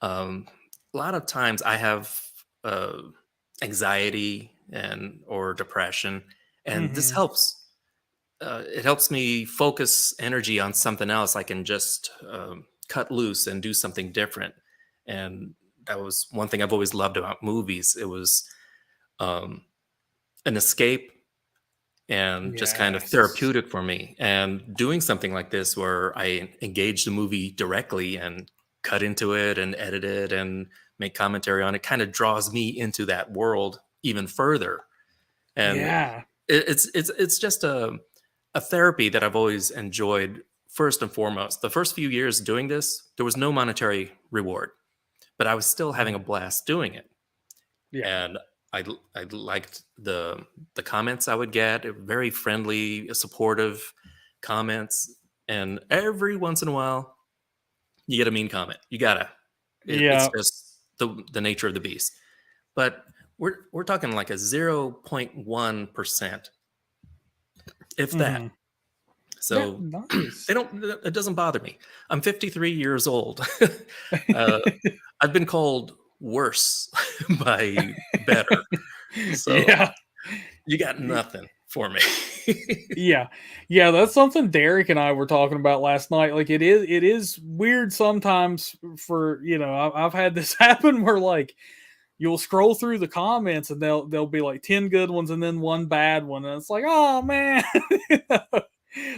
Um, a lot of times I have uh, anxiety or depression, and this Mhm. helps. It helps me focus energy on something else. I can just cut loose and do something different. And that was one thing I've always loved about movies. It was um, an escape and just kind of Yes. therapeutic for me. And doing something like this, where I engage the movie directly and cut into it and edit it and make commentary on it, kind of draws me into that world even further. And Yeah. it's just a a therapy that I've always enjoyed first and foremost. The first few years doing this, there was no monetary reward, but I was still having a blast doing it. Yeah. And I liked the comments I would get, very friendly, supportive comments. And every once in a while, you get a mean comment. You gotta. It's Yeah. just the nature of the beast. But we're talking like a 0.1%, if that. Yeah, So nice. they don't. It doesn't bother me. I'm 53 years old. I've been called worse by better. So Yeah. you got nothing for me. Yeah. Yeah, that's something Derek and I were talking about last night. Like it is weird sometimes for, I've had this happen where like you'll scroll through the comments and there'll be like 10 good ones and then one bad one and it's like, "Oh man."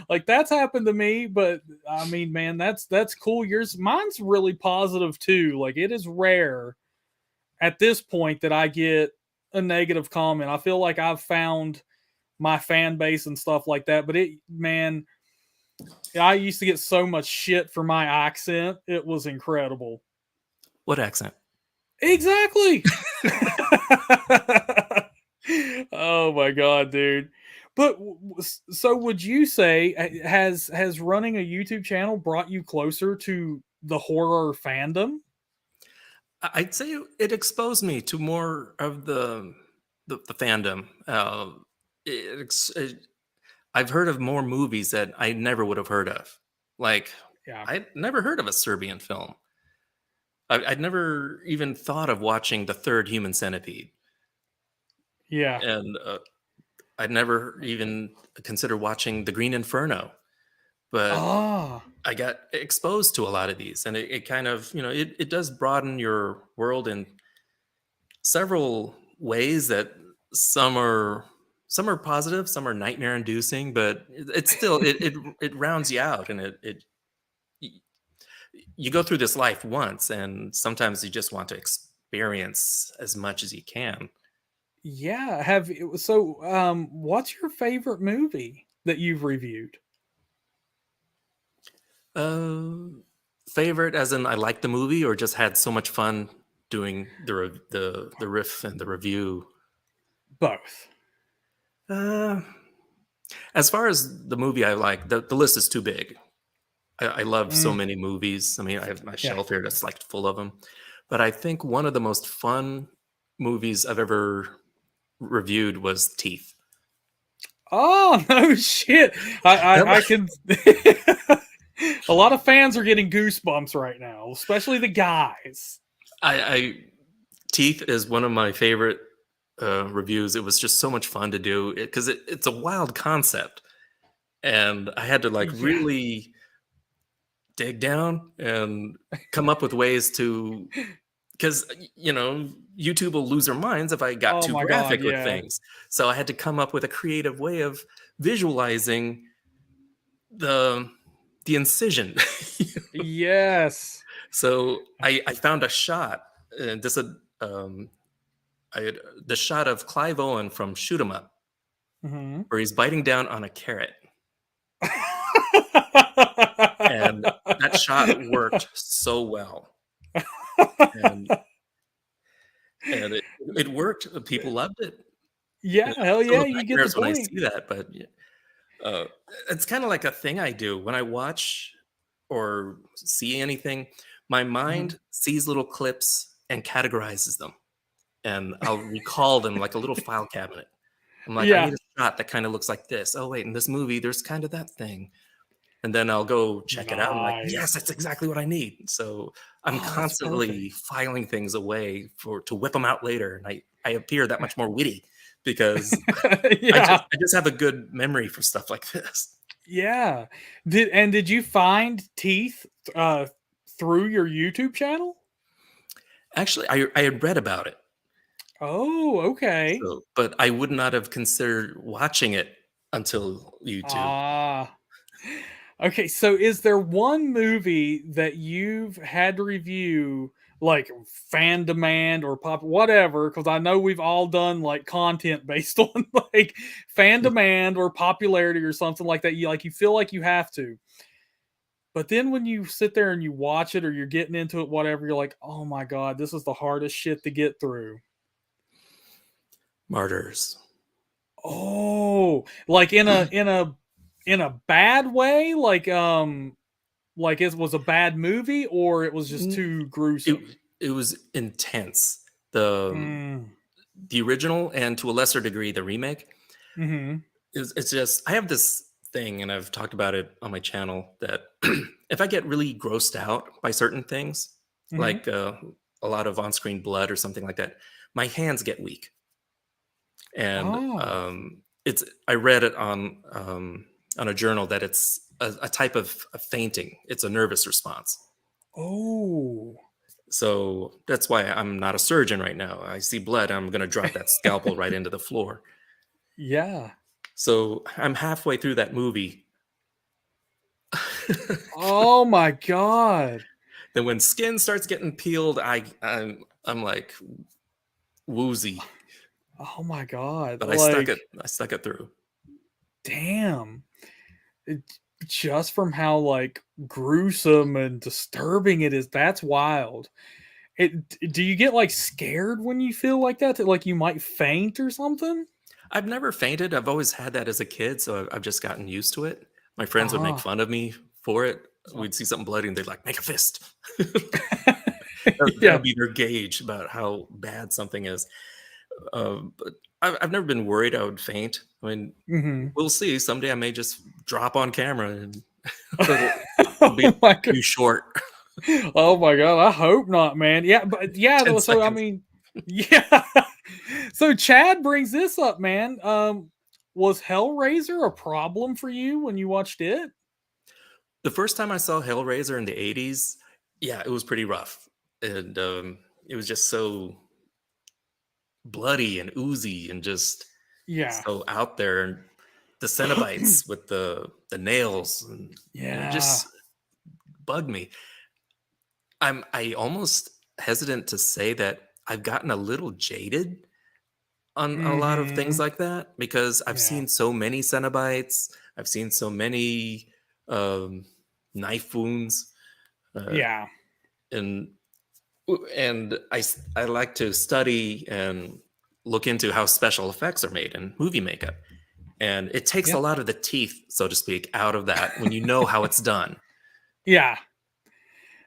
Like that's happened to me, but I mean, man, that's cool. Mine's really positive too. Like it is rare at this point that I get a negative comment. I feel like I've found my fan base and stuff like that. But man, I used to get so much shit for my accent. It was incredible. What accent? Exactly. Oh my god, dude. But so would you say has running a YouTube channel brought you closer to the horror fandom? I'd say it exposed me to more of the fandom. I've heard of more movies that I never would have heard of. Like Yeah. I'd never heard of a Serbian film. I'd never even thought of watching the third Human Centipede, Yeah. and I'd never even considered watching the Green Inferno. But Ah. I got exposed to a lot of these, and it kind of, it does broaden your world in several ways. That some are some are positive, some are nightmare inducing, but it's still it rounds you out, and you go through this life once, and sometimes you just want to experience as much as you can. Yeah. What's your favorite movie that you've reviewed? Uh, Favorite, as in I liked the movie, or just had so much fun doing the riff and the review. Both. Uh, as far as the movie I like, the list is too big. I love so Mm, many movies. I mean, I have my yeah. shelf here that's like full of them. But I think one of the most fun movies I've ever reviewed was Teeth. Oh no shit! I That I, I was- can. A lot of fans are getting goosebumps right now, especially the guys. I Teeth is one of my favorite reviews. It was just so much fun to do because it's a wild concept, and I had to like Yeah. really dig down and come up with ways to, because YouTube will lose their minds if I got Oh too my god. graphic with Yeah. things. So I had to come up with a creative way of visualizing the incision. Yes. So I found a shot, and um, I had the shot of Clive Owen from Shoot 'Em Up, Hmm. where he's biting down on a carrot, and that shot worked so well, and it worked. People loved it. Yeah. Hell Still yeah. have You get the nightmares when I point. see that, but yeah, uh, it's kind of like a thing I do when I watch or see anything. My Mhm. mind sees little clips and categorizes them, and I'll recall them like a little file cabinet. I'm like, I Yeah. need a shot that kind of looks like this. Oh wait, in this movie, there's kind of that thing, and then I'll go check it out. I'm like, yes, Nice. that's exactly what I need. So I'm Oh, that's constantly perfect. filing things away to whip them out later, and I appear that much more witty because Yeah. I just have a good memory for stuff like this. Yeah. Did you find teeth uh through your YouTube channel? Actually, I had read about it, Oh, okay. so but I would not have considered watching it until YouTube. Ah. Okay, so is there one movie that you've had to review like fan demand or pop whatever, because I know we've all done like content based on like fan demand or popularity or something like that. You feel like you have to. But then when you sit there and you watch it or you're getting into it, whatever, you're like, oh my God, this is the hardest shit to get through. Martyrs. Oh, like in a bad way, like it was a bad movie or it was just too gruesome. It was intense. The original, and to a lesser degree the remake, it's just, I have this thing, and I've talked about it on my channel, that if I get really grossed out by certain things, like a lot of on-screen blood or something like that, my hands get weak. And I read it on a journal that it's a type of fainting. It's a nervous response. Oh. So that's why I'm not a surgeon right now. I see blood, I'm going to drop that scalpel right into the floor. Yeah. So I'm halfway through that movie. Oh my God. Then when skin starts getting peeled, I'm like woozy. Oh my God. But like, I stuck it through. Damn. Just from how like gruesome and disturbing it is, that's wild. Do you get like scared when you feel like that like you might faint or something? I've never fainted. I've always had that as a kid, so I've just gotten used to it. My friends would make fun of me for it. We'd see something bloody and they'd like, make a fist. That'll be their gauge about how bad something is. But I've never been worried I would faint. I mean, we'll see. Someday I may just drop on camera and it'll be too short. Oh my God, I hope not, man. Yeah, but yeah, so seconds. I mean, yeah. So Chad brings this up, man. Was Hellraiser a problem for you when you watched it? The first time I saw Hellraiser in the 80s, yeah, it was pretty rough. And it was just so bloody and oozy and just so out there. And the Cenobites with the nails, and it just bugged me. I almost hesitant to say that I've gotten a little jaded on a lot of things like that, because I've seen so many Cenobites. I've seen so many knife wounds. And I like to study and look into how special effects are made in movie makeup. And it takes a lot of the teeth, so to speak, out of that when you know how it's done. Yeah.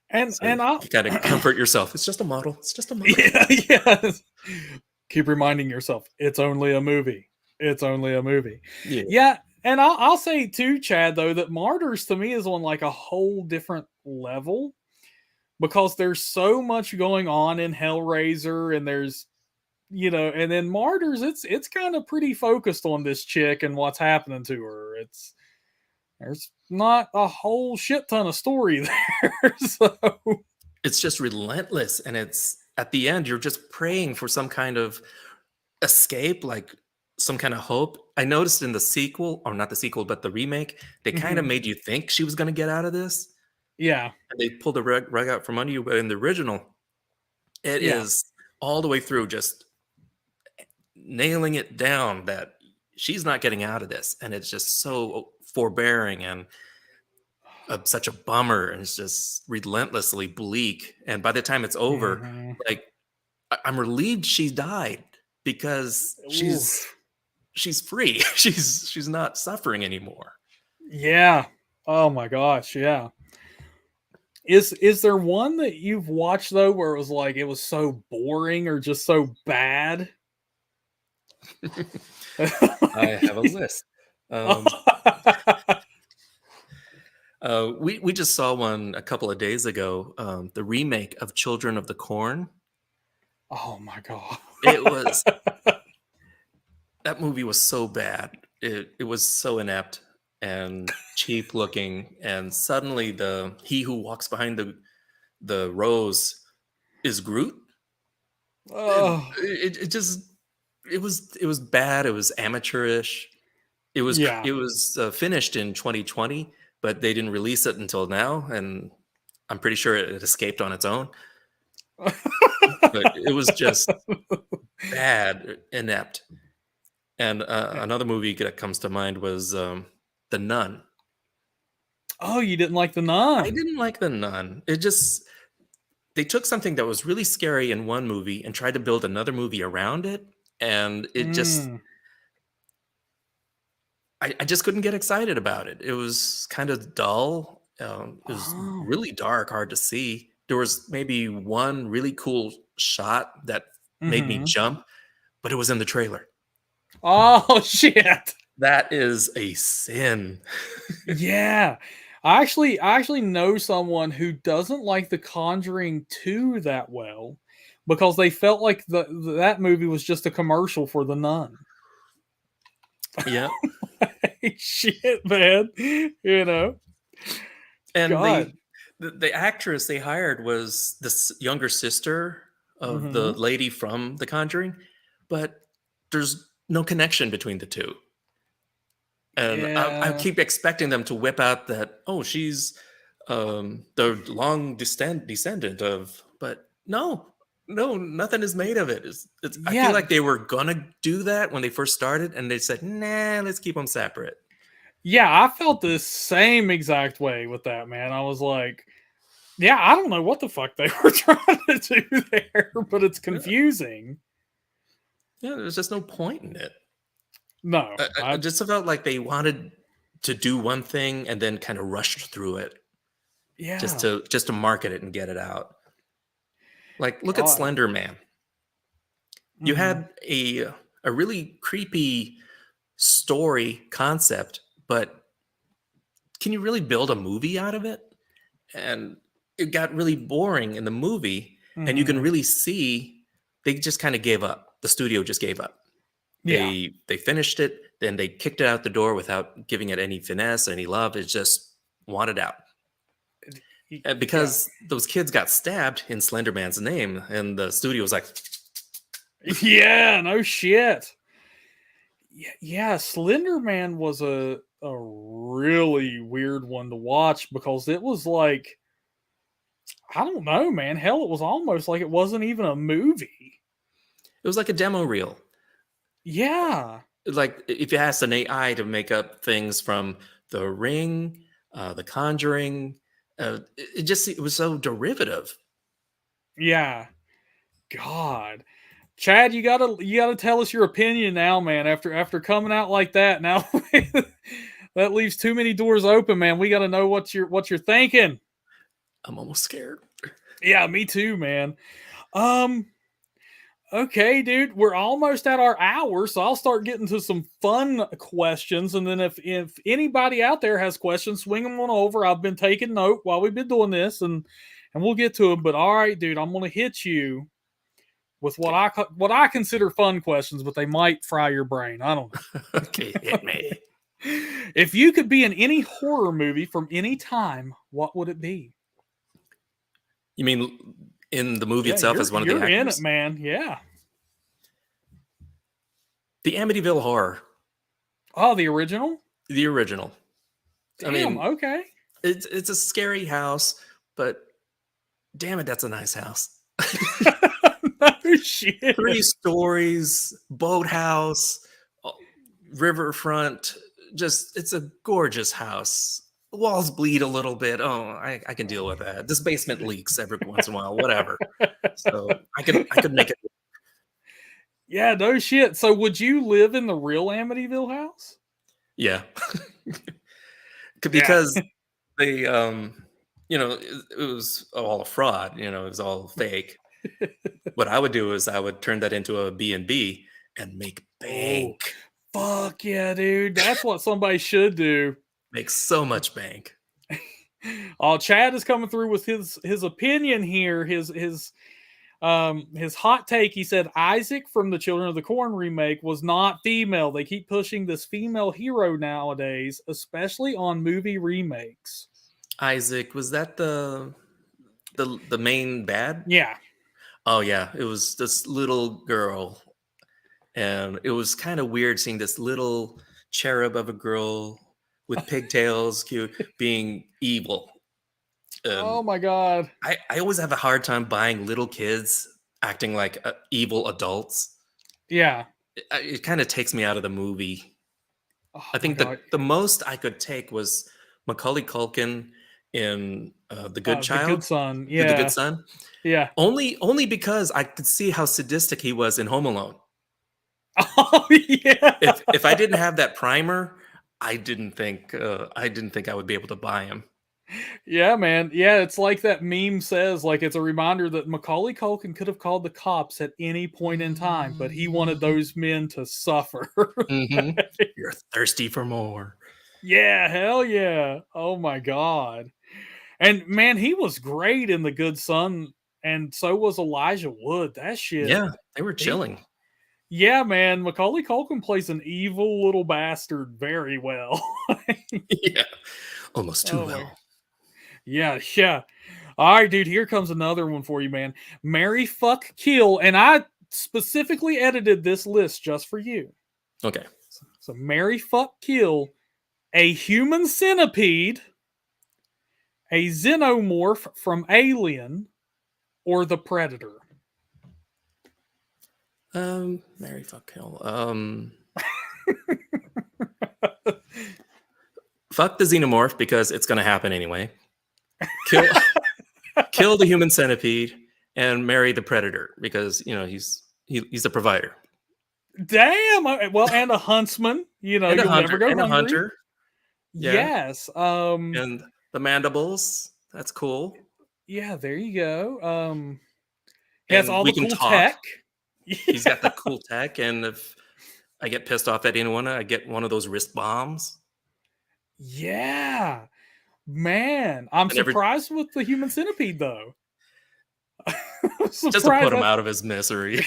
And you gotta comfort yourself. It's just a model. It's just a model. Yeah. Keep reminding yourself, it's only a movie. It's only a movie. Yeah. And I'll say too, Chad, though, that Martyrs to me is on like a whole different level, because there's so much going on in Hellraiser, and there's, and then Martyrs, it's kind of pretty focused on this chick and what's happening to her. There's not a whole shit ton of story there. So it's just relentless, and it's at the end you're just praying for some kind of escape, like some kind of hope. I noticed in the sequel, or not the sequel, but the remake, they kind of made you think she was going to get out of this. Yeah. And they pulled the rug out from under you. But in the original, it is all the way through just nailing it down that she's not getting out of this. And it's just so forbearing and such a bummer. And it's just relentlessly bleak. And by the time it's over, like, I'm relieved she died, because she's free. She's not suffering anymore. Yeah. Oh my gosh. Yeah. Is there one that you've watched though where it was like it was so boring or just so bad? I have a list. We just saw one a couple of days ago. The remake of Children of the Corn. Oh my God. It was that movie was so bad. It was so inept and cheap looking, and suddenly he who walks behind the rose is Groot. Oh. It was bad. It was amateurish. It was finished in 2020, but they didn't release it until now, and I'm pretty sure it escaped on its own. but it was just bad, inept. And another movie that comes to mind was The Nun. Oh, you didn't like The I Nun? didn't like The Nun. It just they took something that was really scary in one movie and tried to build another movie around it, and it just Mm. I just couldn't get excited about it. It was kind of dull. It was Oh. really dark, hard to see. There was maybe one really cool shot that made me Mm-hmm. jump, but it was in the trailer. Oh shit. That is a sin. Yeah. I actually know someone who doesn't like The Conjuring 2 that well because they felt like that movie was just a commercial for The Nun. Yeah. Shit, man. You know. And God. the actress they hired was this younger sister of the Mhm. lady from The Conjuring, but there's no connection between the two. And I Yeah. keep expecting them to whip out that, oh, she's the long descendant of, but no, no, nothing is made of it. I feel Yeah. like they were gonna do that when they first started, and they said, nah, let's keep them separate. Yeah, I felt the same exact way with that, man. I was like, yeah, I don't know what the fuck they were trying to do there, but it's Yeah, confusing. yeah, there's just no point in it. No, I I just felt like they wanted to do one thing and then kind of rushed through it yeah. just to market it and get it out. Like, look at God. Slender Man. You Mhm. had a really creepy story concept, but can you really build a movie out of it? And it got really boring in the movie, and you can Mhm. really see they just kind of gave up. The studio just gave up. Yeah. They finished it, then they kicked it out the door without giving it any finesse, any love. It just wanted out. And Yeah. because those kids got stabbed in Slenderman's name, and the studio was like, Yeah, no shit. Yeah, Slender Man was a really weird one to watch because it was like I don't know, man. Hell, it was almost like it wasn't even a movie. it was like a demo reel. Yeah. Like if you asked an AI to make up things from The Ring, The Conjuring, it was so derivative. Yeah. God. Chad, you gotta tell us your opinion now, man. After coming out like that, now that leaves too many doors open, man. We gotta know what you're thinking. I'm almost scared. Yeah, me too, man. Um, okay, dude, we're almost at our hour, so I'll start getting to some fun questions, and then if anybody out there has questions, swing them on over. I've been taking note while we've been doing this, and we'll get to them. But all right, dude, I'm gonna hit you with Okay. what I consider fun questions, but they might fry your brain. I don't Okay, hit me. know. If you could be in any horror movie from any time, what would it be? You mean in the movie Yeah, itself you're as one of the you're in it, actors? man. Yeah. The Amityville Horror, Oh, the original? the original. I Damn, mean, okay. it's a scary house, but damn it, that's a nice house. No shit. 3 stories, boathouse, uh, riverfront. Just it's a gorgeous house. The walls bleed a little bit. Oh, I can deal with that. This basement leaks every once in a while. Whatever. So I could make it. Yeah, no shit. So would you live in the real Amityville house? Yeah, Yeah. because they it was all a fraud. It was all fake. What I would do is I would turn that into a B&B and make Oh, bank. fuck yeah, dude. That's what somebody should do. Make so much bank. Oh, Chad is coming through with his opinion here. His hot take. He said Isaac from the Children of the Corn remake was not female. They keep pushing this female hero nowadays, especially on movie remakes. Isaac, was that the main bad? Yeah. Oh yeah, it was this little girl, and it was kind of weird seeing this little cherub of a girl with pigtails, cute, being evil. Oh And my God. I always have a hard time buying little kids acting like evil adults. Yeah. It kind of takes me out of the movie. Oh I my think God. the most I could take was Macaulay Culkin in The Good The Good Child, Son. The Good Yeah. Son. Yeah. Only because I could see how sadistic he was in Home Alone. Oh yeah. If I didn't have that primer, I didn't think I would be able to buy him. Yeah, man. Yeah, it's like that meme says, like it's a reminder that Macaulay Culkin could have called the cops at any point in time, but he wanted those men to suffer. Mm-hmm. You're thirsty for more. Yeah, hell yeah. Oh my God. And man, he was great in The Good Son, and so was Elijah Wood. That shit. Yeah, they were He chilling. Yeah, man. Macaulay Culkin plays an evil little bastard very well. Yeah, almost too Oh my. well. Yeah, yeah. All right, dude, here comes another one for you, man. Marry, fuck, kill. And I specifically edited this list just for you. Okay. So marry, fuck, kill a human centipede, a xenomorph from Alien, or the Predator. Mary fuck kill. Fuck the xenomorph because it's gonna happen anyway. Kill kill the human centipede and marry the predator because he's a provider. Damn. Well, and a huntsman. You know, And a you'll never hunter. go And a hungry. hunter. Yeah. Yes. And the mandibles. That's cool. Yeah, there you go. He has And all we the can cool talk. tech. He's got the Yeah. cool tech, and if I get pissed off at anyone, I get one of those wrist bombs. Yeah. Man, I'm And every surprised with the human centipede though. I'm just to put surprised him that out of his misery.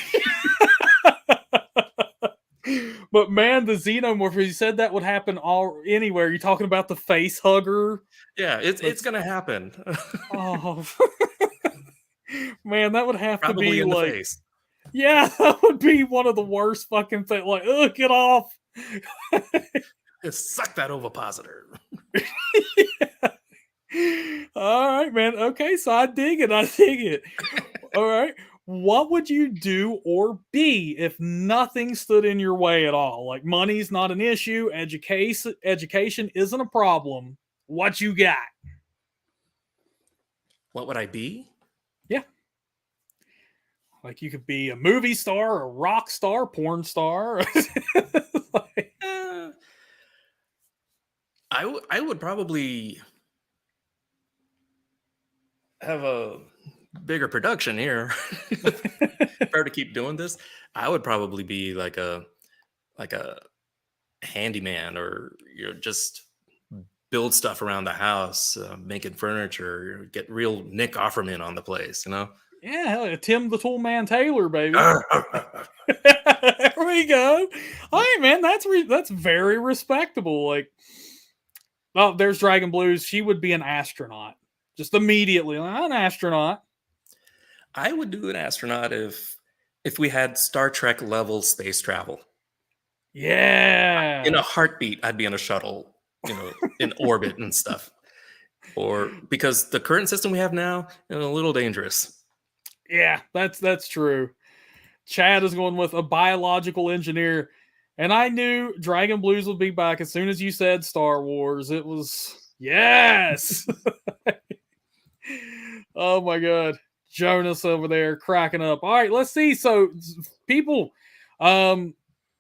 But man, the xenomorph, he said that would happen all anywhere. You're talking about the face hugger. Yeah, it's That's gonna happen. oh man, that would have to Probably be in the like, face. yeah, that would be one of the worst fucking things. Like, get off. Just suck that ovipositor. All right, man. Okay, so I dig it. I dig it. All right. What would you do or be if nothing stood in your way at all? Like money's not an issue, education isn't a problem. What you got? What would I be? Yeah. Like you could be a movie star, a rock star, porn star. Like, Eh, I would probably have a bigger production here. If I were to keep doing this, I would probably be like a handyman, or just build stuff around the house, making furniture, get real Nick Offerman on the place. yeah, hell yeah, Tim the Tool Man Taylor, baby. There we go. All right, man. That's very respectable. Like, oh, there's Dragon Blues. She would be an astronaut. Just immediately, like, I'm an astronaut. I would do an astronaut if we had Star Trek level space travel. In Yeah. a heartbeat, I'd be on a shuttle, in orbit and stuff. Or because the current system we have now is a little dangerous. Yeah, that's true. Chad is going with a biological engineer. And I knew Dragon Blues would be back as soon as you said Star Wars. It was yes. Oh my god. Jonas over there cracking up. All right, let's see. So people,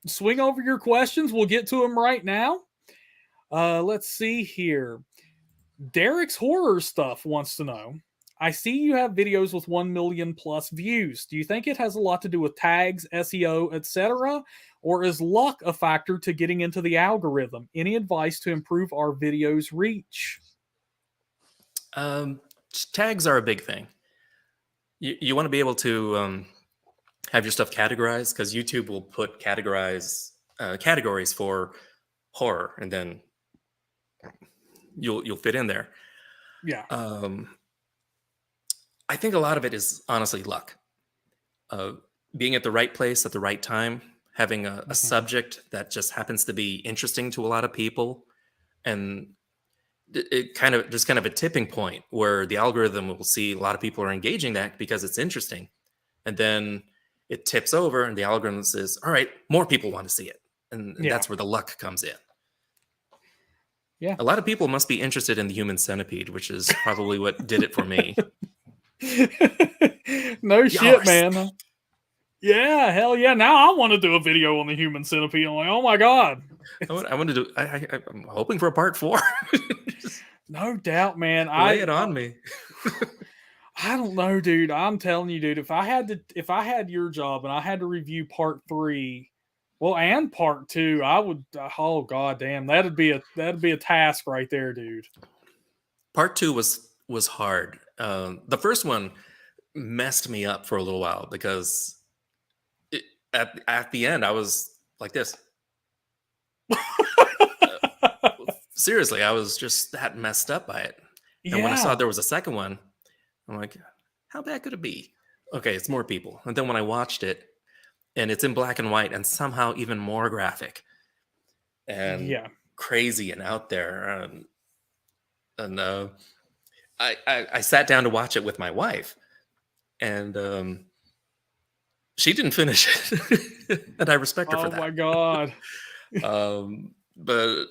swing over your questions. We'll get to them right now. Let's see here. Derek's horror stuff wants to know. I see you have videos with 1 million plus views. Do you think it has a lot to do with tags, SEO, etc.? Or is luck a factor to getting into the algorithm? Any advice to improve our videos' reach? Tags are a big thing. You want to be able to have your stuff categorized, because YouTube will put categories for horror, and then you'll fit in there. Yeah. I think a lot of it is honestly luck. Being at the right place at the right time, having a Mhm. subject that just happens to be interesting to a lot of people, and it kind of there's kind of a tipping point where the algorithm will see a lot of people are engaging that because it's interesting, and then it tips over and the algorithm says, all right, more people want to see it, and Yeah. that's where the luck comes in. Yeah. A lot of people must be interested in the human centipede, which is probably what did it for me. No shit, Yours. man. Yeah, hell yeah. Now I want to do a video on the human centipede. I'm like, oh my god. I want to do. I'm hoping for a part 4. No doubt, man. Lay it on me. I don't know, dude. I'm telling you, dude. If I had your job and I had to review part 3, well, and part 2, I would. Oh god damn, that'd be a task right there, dude. Part 2 was hard. The first one messed me up for a little while because at the end I was like this. Seriously, I was just that messed up by it. And when I saw there was a second one, I'm like, how bad could it be? Okay, it's more people. And then when I watched it, and it's in black and white and somehow even more graphic and crazy and out there. And I sat down to watch it with my wife, and she didn't finish it. And I respect her for that. Oh my god. But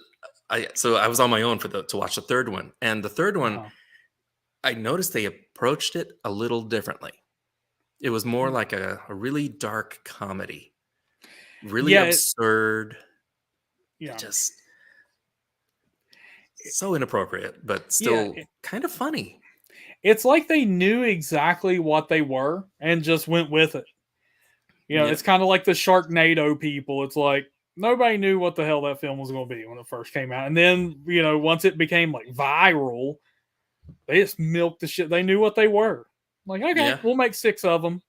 I was on my own to watch the third one. And the third one, I noticed they approached it a little differently. It was more like a really dark comedy, really absurd. Just so inappropriate, but still kind of funny. It's like they knew exactly what they were and just went with it. It's kind of like the Sharknado people. It's like nobody knew what the hell that film was going to be when it first came out. And then, once it became like viral, they just milked the shit. They knew what they were. Like, okay, we'll make 6 of them.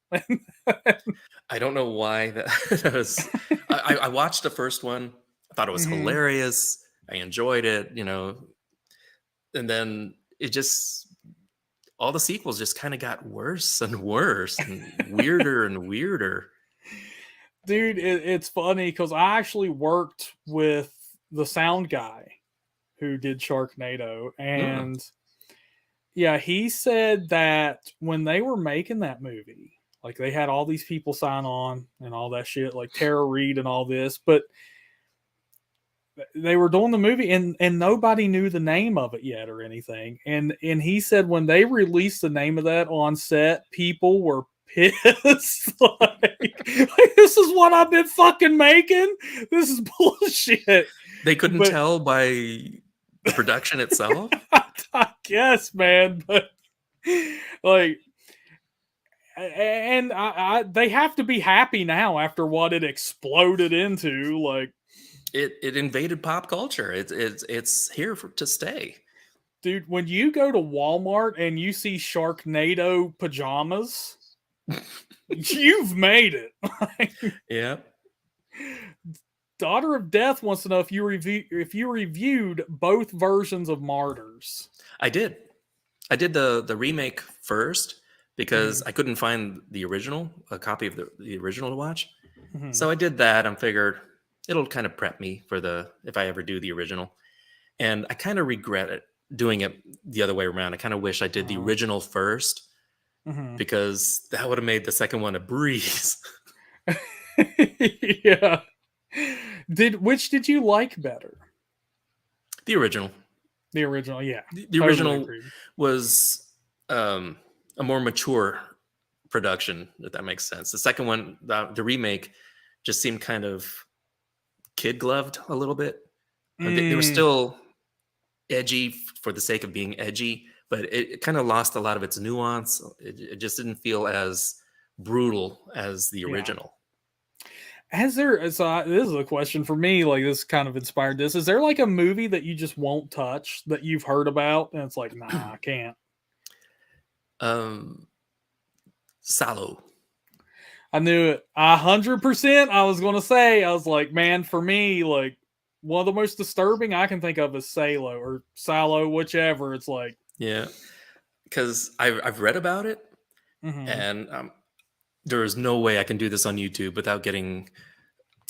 I don't know why that was. I watched the first one. I thought it was hilarious. I enjoyed it, and then it just, all the sequels just kind of got worse and worse and weirder and weirder. Dude, it's funny because I actually worked with the sound guy who did Sharknado, and he said that when they were making that movie, like they had all these people sign on and all that shit, like Tara Reid and all this, but they were doing the movie and nobody knew the name of it yet or anything. And he said when they released the name of that on set, people were pissed. like, this is what I've been fucking making. This is bullshit. They couldn't tell by the production itself. I guess, man, but like, and they have to be happy now after what it exploded into. Like, it invaded pop culture. It's here to stay, dude. When you go to Walmart and you see Sharknado pajamas, you've made it. Yeah. Daughter of Death wants to know if you reviewed both versions of Martyrs. I did the remake first because I couldn't find a copy of the original to watch. So I did that and figured it'll kind of prep me for if I ever do the original. And I kind of regret it doing it the other way around. I kind of wish I did the original first because that would have made the second one a breeze. Yeah. Which did you like better? The original. The original, yeah. The original was a more mature production, if that makes sense. The second one, the remake, just seemed kind of kid-gloved a little bit. They were still edgy for the sake of being edgy, but it kind of lost a lot of its nuance. It just didn't feel as brutal as the original. This is a question for me, like this kind of inspired this. Is there like a movie that you just won't touch that you've heard about and it's like, nah, I can't? Salo. I knew it. 100%. I was going to say, I was like, man, for me, like one of the most disturbing I can think of is Salo, whichever. It's like, yeah, because I've read about it, and there is no way I can do this on YouTube without getting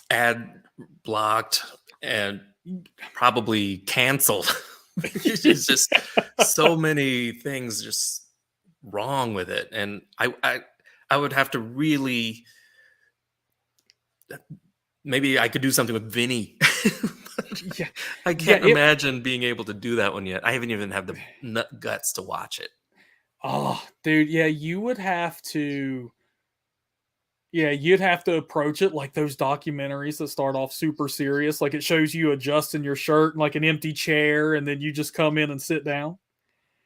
ad blocked and probably canceled It's just so many things just wrong with it, and I would have to really, maybe I could do something with Vinnie. Yeah, I can't imagine being able to do that one yet. I haven't even had the nut guts to watch it. Oh, dude, yeah, you would have to. Yeah, you'd have to approach it like those documentaries that start off super serious. Like it shows you adjusting your shirt in like an empty chair, and then you just come in and sit down.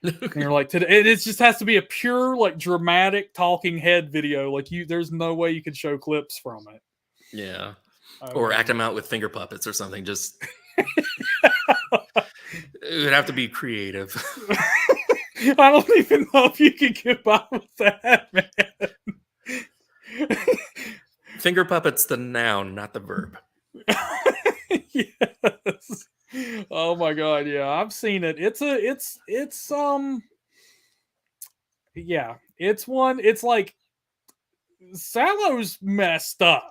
And you're like, it just has to be a pure, like, dramatic talking head video. Like there's no way you can show clips from it. Yeah, or act them out with finger puppets or something. Just it would have to be creative. I don't even know if you can get by with that, man. Finger puppets, the noun, not the verb. Yes. Oh my god, yeah, I've seen it. Yeah, it's like Salo's messed up.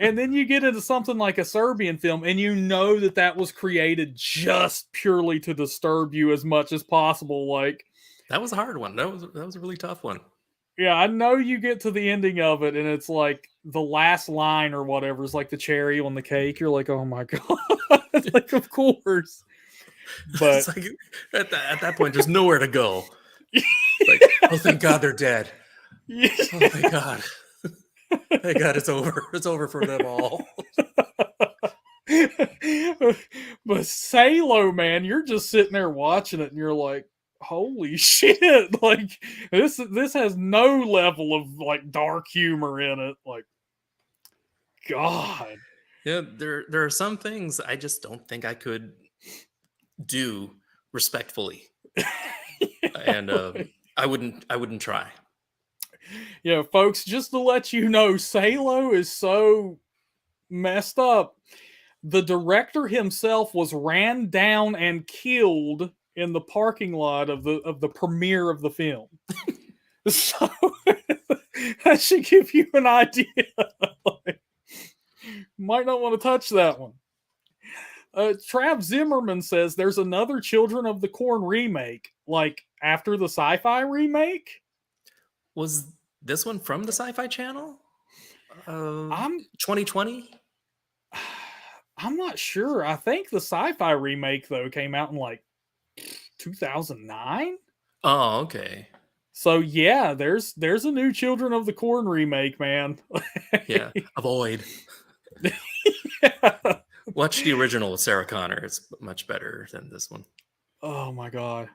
And then you get into something like a Serbian film, and you know that was created just purely to disturb you as much as possible. Like, that was a hard one. That was a really tough one. Yeah, I know you get to the ending of it, and it's like the last line or whatever is like the cherry on the cake. You're like, oh my god, like of course. But it's like, at that point, there's nowhere to go. Like, oh, thank God they're dead. Yeah. Oh, thank God. Thank God it's over. It's over for them all. But Salo, man, you're just sitting there watching it, and you're like, holy shit! Like this has no level of like dark humor in it. Like, God. Yeah, there are some things I just don't think I could do respectfully. And I wouldn't try. Yeah, folks, just to let you know, Salo is so messed up. The director himself was ran down and killed in the parking lot of the premiere of the film. So that should give you an idea. Like, might not want to touch that one. Trav Zimmerman says there's another Children of the Corn remake, like after the Sci-Fi remake. Was this one from the Sci-Fi Channel? 2020? I'm not sure. I think the Sci-Fi remake though came out in like 2009. Oh, okay. So yeah, there's a new Children of the Corn remake, man. Yeah, avoid. Yeah. Watch the original with Sarah Connor. It's much better than this one. Oh my god.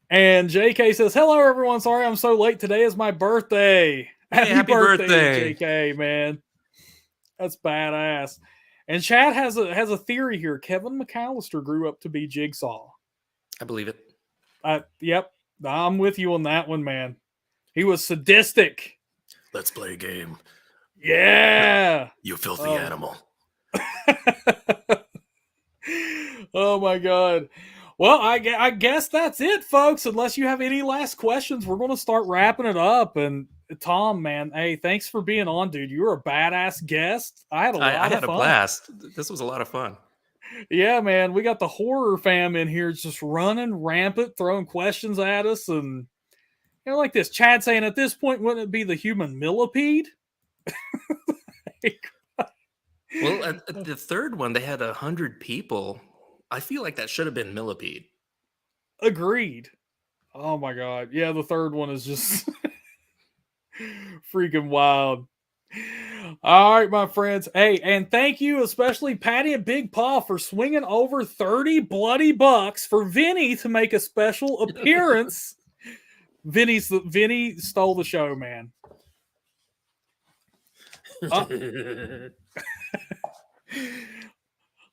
And JK says, hello everyone. Sorry I'm so late. Today is my birthday. Hey, happy birthday, JK, man. That's badass. And Chad has a theory here. Kevin McAllister grew up to be Jigsaw. I believe it. Yep. I'm with you on that one, man. He was sadistic. Let's play a game. Yeah. You filthy animal. Oh my god. Well, I guess that's it, folks. Unless you have any last questions, we're going to start wrapping it up. And Tom, man, hey, thanks for being on, dude. You were a badass guest. I had a blast. This was a lot of fun. Yeah, man. We got the horror fam in here just running rampant, throwing questions at us. And like this, Chad saying at this point, wouldn't it be the human millipede? Well, at the third one, they had 100 people. I feel like that should have been millipede. Agreed. Oh my god. Yeah, the third one is just freaking wild. All right, my friends. Hey, and thank you, especially Patty and Big Paw, for swinging over 30 bloody bucks for Vinnie to make a special appearance. Vinnie stole the show, man.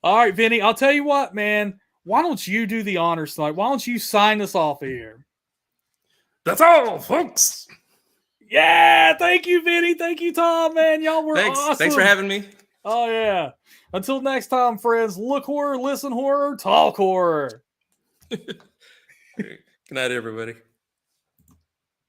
All right, Vinnie, I'll tell you what, man. Why don't you do the honors tonight? Why don't you sign us off here? That's all, folks. Yeah, thank you, Vinnie. Thank you, Tom, man. Y'all were awesome. Thanks for having me. Oh, yeah. Until next time, friends, look horror, listen horror, talk horror. Good night, everybody.